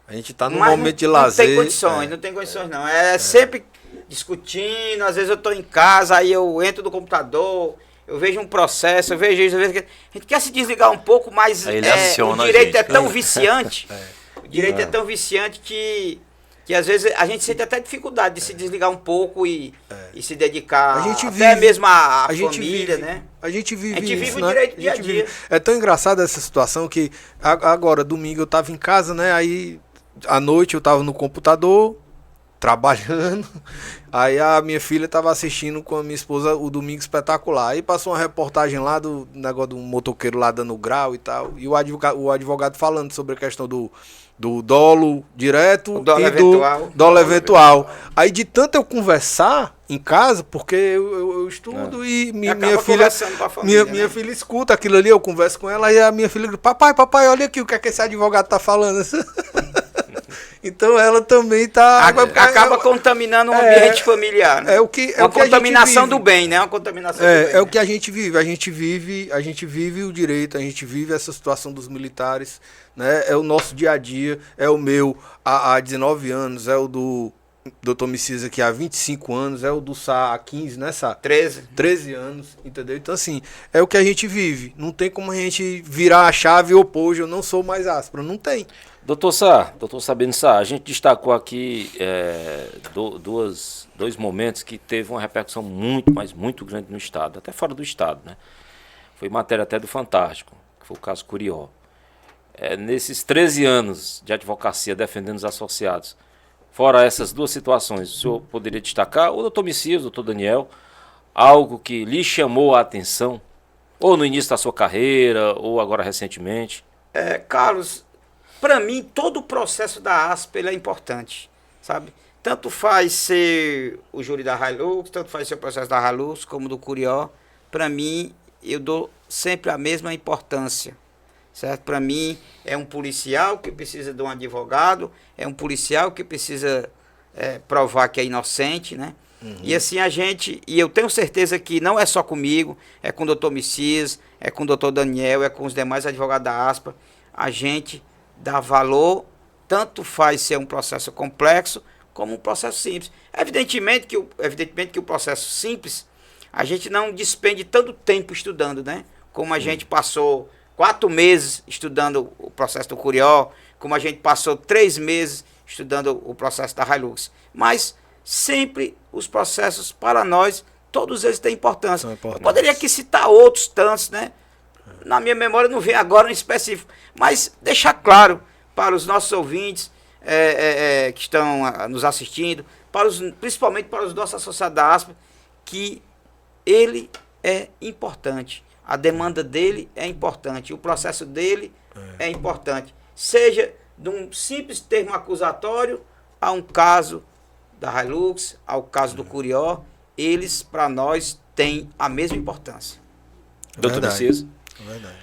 A gente tá num momento de lazer. Não tem condições não. É sempre discutindo, às vezes eu tô em casa, aí eu entro no computador, eu vejo um processo, eu vejo isso, a gente quer se desligar um pouco, mas o direito é tão viciante, o direito é tão viciante que às vezes a gente sente até dificuldade de se desligar um pouco e se dedicar até mesmo à família, né? A gente vive isso, o né? direito dia a dia. É tão engraçado essa situação que agora, domingo, eu tava em casa, né? Aí, à noite, eu tava no computador, trabalhando. Aí a minha filha tava assistindo com a minha esposa o Domingo Espetacular. Aí passou uma reportagem lá do negócio do motoqueiro lá dando grau e tal. E o advogado falando sobre a questão do dolo direto do dolo eventual. Aí de tanto eu conversar em casa, porque eu estudo e minha filha escuta aquilo ali, eu converso com ela e a minha filha diz, papai, olha aqui o que é que esse advogado tá falando. Então ela também tá... Acaba contaminando o ambiente familiar, né? Uma contaminação do bem, né? Uma contaminação do bem. É o que a gente vive. A gente vive o direito, a gente vive essa situação dos militares, né? É o nosso dia a dia, é o meu há 19 anos, é o do Dr. Messias aqui há 25 anos, é o do Sá há 15, né, Sá? 13 anos, entendeu? Então, assim, é o que a gente vive. Não tem como a gente virar a chave e opor, hoje eu não sou mais áspero, não tem. Doutor Sabino Sá, a gente destacou aqui dois momentos que teve uma repercussão muito, mas muito grande no Estado, até fora do Estado, né? Foi matéria até do Fantástico, que foi o caso Curió. Nesses 13 anos de advocacia defendendo os associados, fora essas duas situações, o senhor poderia destacar, o doutor Messias, o doutor Daniel, algo que lhe chamou a atenção, ou no início da sua carreira, ou agora recentemente? Carlos, para mim, todo o processo da ASP ele é importante, sabe? Tanto faz ser o júri da Hilux, tanto faz ser o processo da Hilux, como do Curió. Para mim, eu dou sempre a mesma importância, certo? Para mim, é um policial que precisa de um advogado, é um policial que precisa provar que é inocente, né? Uhum. E assim e eu tenho certeza que não é só comigo, é com o doutor Messias, é com o doutor Daniel, é com os demais advogados da ASPA, a gente dá valor, tanto faz ser um processo complexo, como um processo simples. Evidentemente que o processo simples, a gente não despende tanto tempo estudando, né? Como a gente passou 4 meses estudando o processo do Curió, como a gente passou 3 meses estudando o processo da Hilux. Mas sempre os processos, para nós, todos eles têm importância. Eu poderia aqui citar outros tantos, né? Na minha memória não vem agora em específico, mas deixar claro para os nossos ouvintes que estão nos assistindo, principalmente para os nossos associados da ASPA, que ele é importante, a demanda dele é importante, o processo dele é importante, seja de um simples termo acusatório a um caso da Hilux, ao caso do Curió, eles para nós têm a mesma importância. Doutor Messias? Verdade.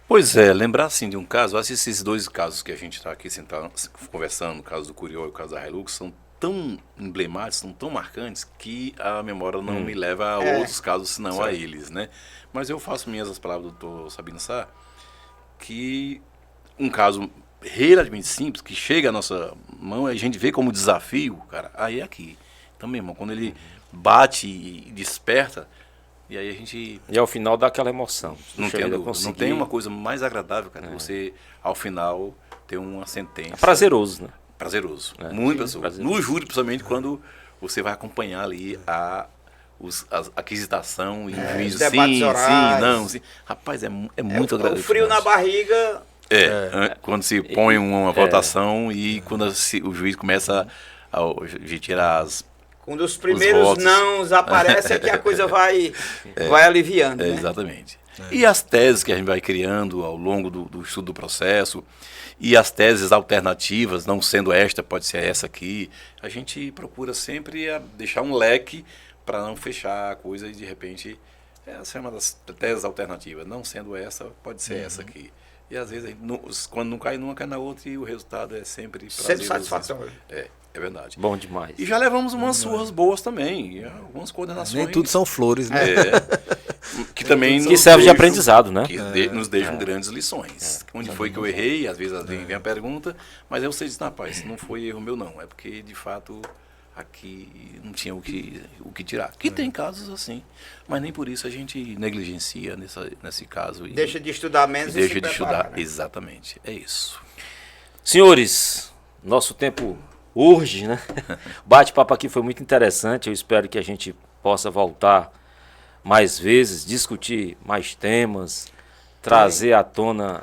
Pois é, lembrar assim de um caso, acho que esses dois casos que a gente está aqui sentado, conversando, o caso do Curió e o caso da Hilux, são tão emblemáticos, são tão marcantes, que a memória não me leva a outros casos, senão a eles, né? Mas eu faço minhas as palavras do doutor Sabino Sá, que um caso relativamente simples, que chega à nossa mão, a gente vê como desafio, cara, aí é aqui. Então, meu irmão, quando ele bate e desperta, e aí a gente... E ao final dá aquela emoção. Não tem uma coisa mais agradável, cara, você, ao final, ter uma sentença... É prazeroso, né? Prazeroso. Muito prazeroso. No júri, principalmente, quando você vai acompanhar ali a aquisitação e o juízo. Sim, não, sim. Rapaz, é muito agradável. O frio na barriga... quando se põe uma votação e quando o juiz começa a tirar as... Quando os primeiros nãos aparecem, é que a coisa vai aliviando. Né? Exatamente. E as teses que a gente vai criando ao longo do estudo do processo, e as teses alternativas, não sendo esta, pode ser essa aqui, a gente procura sempre deixar um leque para não fechar a coisa e de repente essa é uma das teses alternativas. Não sendo essa, pode ser essa aqui. E às vezes, quando não cai numa, cai na outra e o resultado é sempre satisfatório. É verdade. Bom demais. E já levamos umas surras boas também, e algumas coordenações. Nem tudo são flores, né? Que também Que serve de aprendizado, né? Que nos deixam grandes lições. Onde foi que eu errei, às vezes vem a pergunta, mas eu sei dizer, rapaz, não foi erro meu não, é porque de fato aqui não tinha o que tirar. Que tem casos assim, mas nem por isso a gente negligencia nesse caso. Deixa de estudar menos e deixa se de prepara, estudar, né? exatamente, é isso. Senhores, nosso tempo urge, né? O bate-papo aqui foi muito interessante. Eu espero que a gente possa voltar mais vezes, discutir mais temas, trazer à tona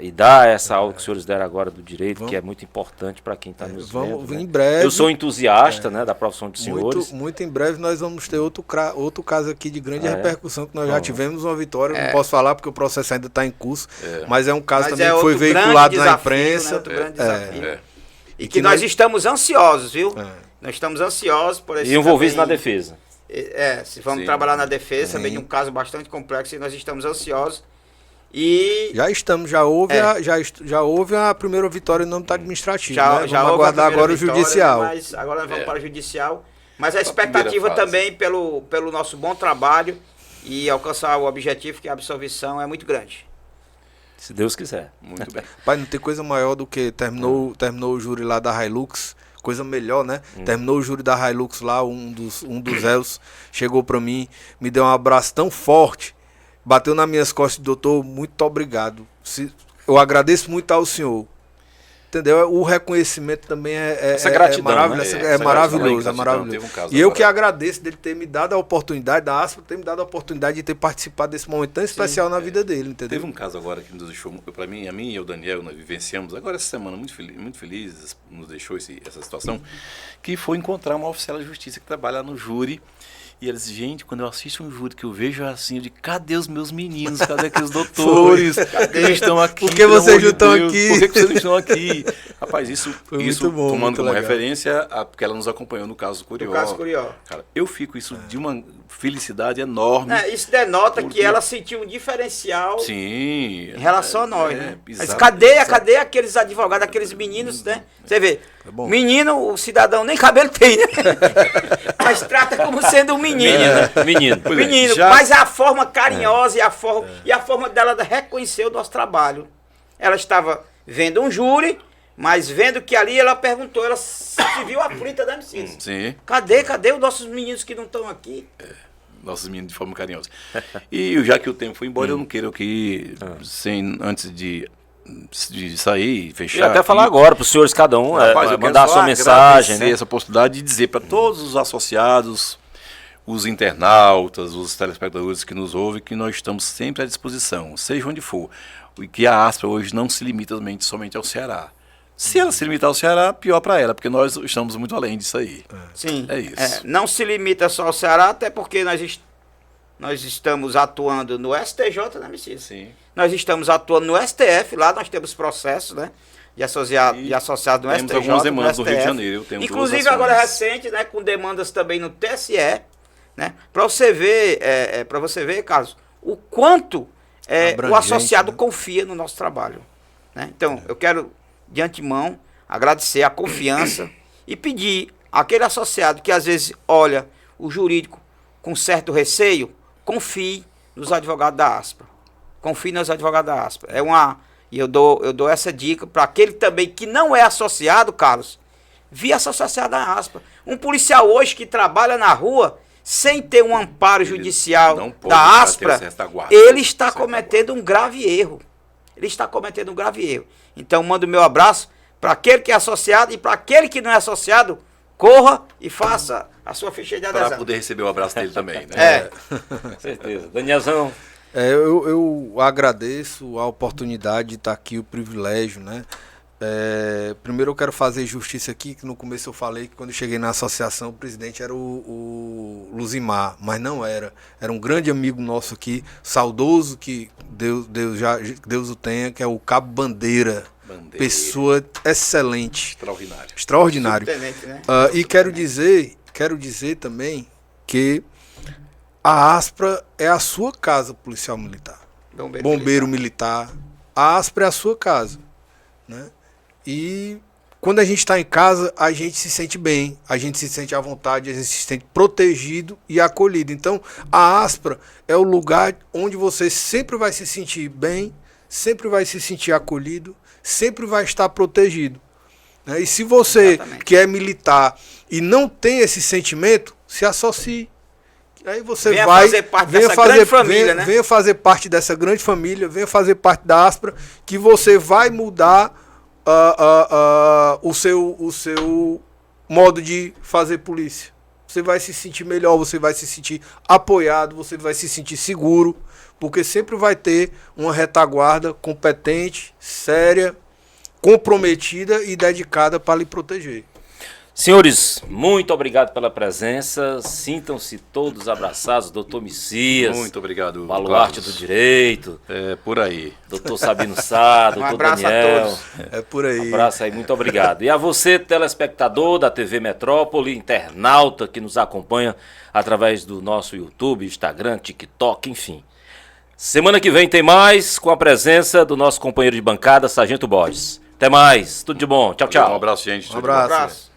e dar essa aula que os senhores deram agora do direito, que é muito importante para quem está nos vendo. Vamos, né? em breve. Eu sou entusiasta né, da profissão de senhores. Muito em breve nós vamos ter outro caso aqui de grande repercussão, que nós já tivemos uma vitória. Não É. posso falar porque o processo ainda está em curso, mas é um caso Mas também é que foi outro grande veiculado na desafio, imprensa. né? Outro grande desafio. E que que nós nós- estamos ansiosos, viu? Nós estamos ansiosos por esse E envolvidos na também- defesa. se vamos Sim. trabalhar na defesa, também de um caso bastante complexo, e nós estamos ansiosos. E Já houve a primeira vitória em nome do administrativo. já Vamos houve a aguardar primeira agora o vitória, judicial. Mas agora nós vamos para o judicial. Mas a A expectativa primeira fase. também pelo nosso bom trabalho e alcançar o objetivo, que é a absolvição, é muito grande. Se Deus quiser. Muito bem. Pai, não tem coisa maior do que terminou o júri lá da Hilux, coisa melhor, né? Terminou o júri da Hilux lá, um dos réus chegou pra mim, me deu um abraço tão forte, bateu nas minhas costas, doutor, muito obrigado. Eu agradeço muito ao senhor. Entendeu? O reconhecimento também Essa gratidão, maravilhoso, né? é Essa maravilhoso, gratidão, é maravilhoso. teve um caso E eu agora. que agradeço dele ter me dado a oportunidade, da ASPA ter me dado a oportunidade de ter participado desse momento tão especial na vida dele, entendeu? Teve um caso agora que nos deixou, para mim, a mim e o Daniel, nós vivenciamos agora essa semana muito felizes, nos deixou essa situação, que foi encontrar uma oficial de justiça que trabalha no júri. E eles, gente, quando eu assisto um júri que eu vejo assim, eu digo, cadê os meus meninos? Cadê aqueles doutores? Cadê eles estão aqui? Por que pelo vocês amor de não estão Deus? aqui? Por que vocês não estão aqui? Rapaz, isso Foi muito bom, tomando muito como legal. referência, porque ela nos acompanhou no caso Curió. No caso Curió. Cara, eu fico isso de uma felicidade enorme. Isso denota Porque- que ela sentiu um diferencial Sim. em relação a nós, né? Mas exato, cadê exato. aqueles advogados, aqueles meninos, né? Você vê, bom. menino, o cidadão nem cabelo tem, né? Mas trata como sendo um menino, né? Menino. Pois é, Menino, já- mas a forma carinhosa e a forma dela de reconhecer o nosso trabalho. Ela estava vendo um júri, mas vendo que ali ela perguntou, ela se viu aflita, né, Messias? Sim. Cadê os nossos meninos que não estão aqui? Nossos meninos de forma carinhosa. E já que o tempo foi embora, eu não quero aqui, antes de sair e fechar. E até aqui, falar agora para os senhores, cada um, rapaz, eu quero mandar a só sua mensagem, agradecer né? essa oportunidade de dizer para todos os associados, os internautas, os telespectadores que nos ouvem, que nós estamos sempre à disposição, seja onde for. E que a ASPA hoje não se limita somente ao Ceará. Se ela se limitar ao Ceará, pior para ela, porque nós estamos muito além disso aí. Sim. É isso. Não se limita só ao Ceará, até porque nós estamos atuando no STJ, né, Messias? Sim. Nós estamos atuando no STF, lá nós temos processos, né? De associados no temos STJ, algumas demandas no do Rio de STF. Janeiro, eu tenho Inclusive duas agora ações. recente, né? Com demandas também no TSE, né? Para você ver, Carlos, o quanto o Abrangente, associado né? confia no nosso trabalho. Né? Então, eu quero, de antemão, agradecer a confiança e pedir àquele associado que às vezes olha o jurídico com certo receio, confie nos advogados da ASPA. Confie nos advogados da ASPA. E eu dou essa dica para aquele também que não é associado, Carlos, via se associar da ASPA. Um policial hoje que trabalha na rua sem ter um amparo Ele judicial não pode da deixar de ter ASPRA, acesso à guarda. ele está Acesso à cometendo um grave erro. Ele está cometendo um grave erro. Então, mando o meu abraço para aquele que é associado e para aquele que não é associado, corra e faça a sua ficha de Para adesão. poder receber o abraço dele também, né? Com certeza. Danielzão, Eu agradeço a oportunidade de estar aqui, o privilégio, né? Primeiro eu quero fazer justiça aqui, que no começo eu falei que quando eu cheguei na associação o presidente era o Luzimar, mas não era. Era um grande amigo nosso aqui, saudoso, que Deus o tenha, que é o Cabo Bandeira. Bandeira. Pessoa excelente, Extraordinário. extraordinário. Subtenente, né? E quero dizer também Porque a Aspra é a sua casa, policial militar. Bombeiro militar. A Aspra é a sua casa, né? E quando a gente está em casa, a gente se sente bem, a gente se sente à vontade, a gente se sente protegido e acolhido. Então, a Aspra é o lugar onde você sempre vai se sentir bem, sempre vai se sentir acolhido, sempre vai estar protegido, né? E se você que é militar e não tem esse sentimento, se associe. Aí você venha vai fazer parte dessa grande família, né? Venha fazer parte dessa grande família, venha fazer parte da Aspra, que você vai mudar o seu modo de fazer polícia. Você vai se sentir melhor, você vai se sentir apoiado, você vai se sentir seguro, porque sempre vai ter uma retaguarda competente, séria, comprometida e dedicada para lhe proteger. Senhores, muito obrigado pela presença. Sintam-se todos abraçados. Doutor Messias. Muito obrigado, Baluarte Carlos. do Direito. É por aí. Doutor Sabino Sá, doutor abraço Daniel. a todos. É por aí. Um abraço aí, muito obrigado. E a você, telespectador da TV Metrópole, internauta que nos acompanha através do nosso YouTube, Instagram, TikTok, enfim. Semana que vem tem mais, com a presença do nosso companheiro de bancada, Sargento Borges. Até mais, tudo de bom. Tchau, tchau. Um abraço, gente. Um abraço.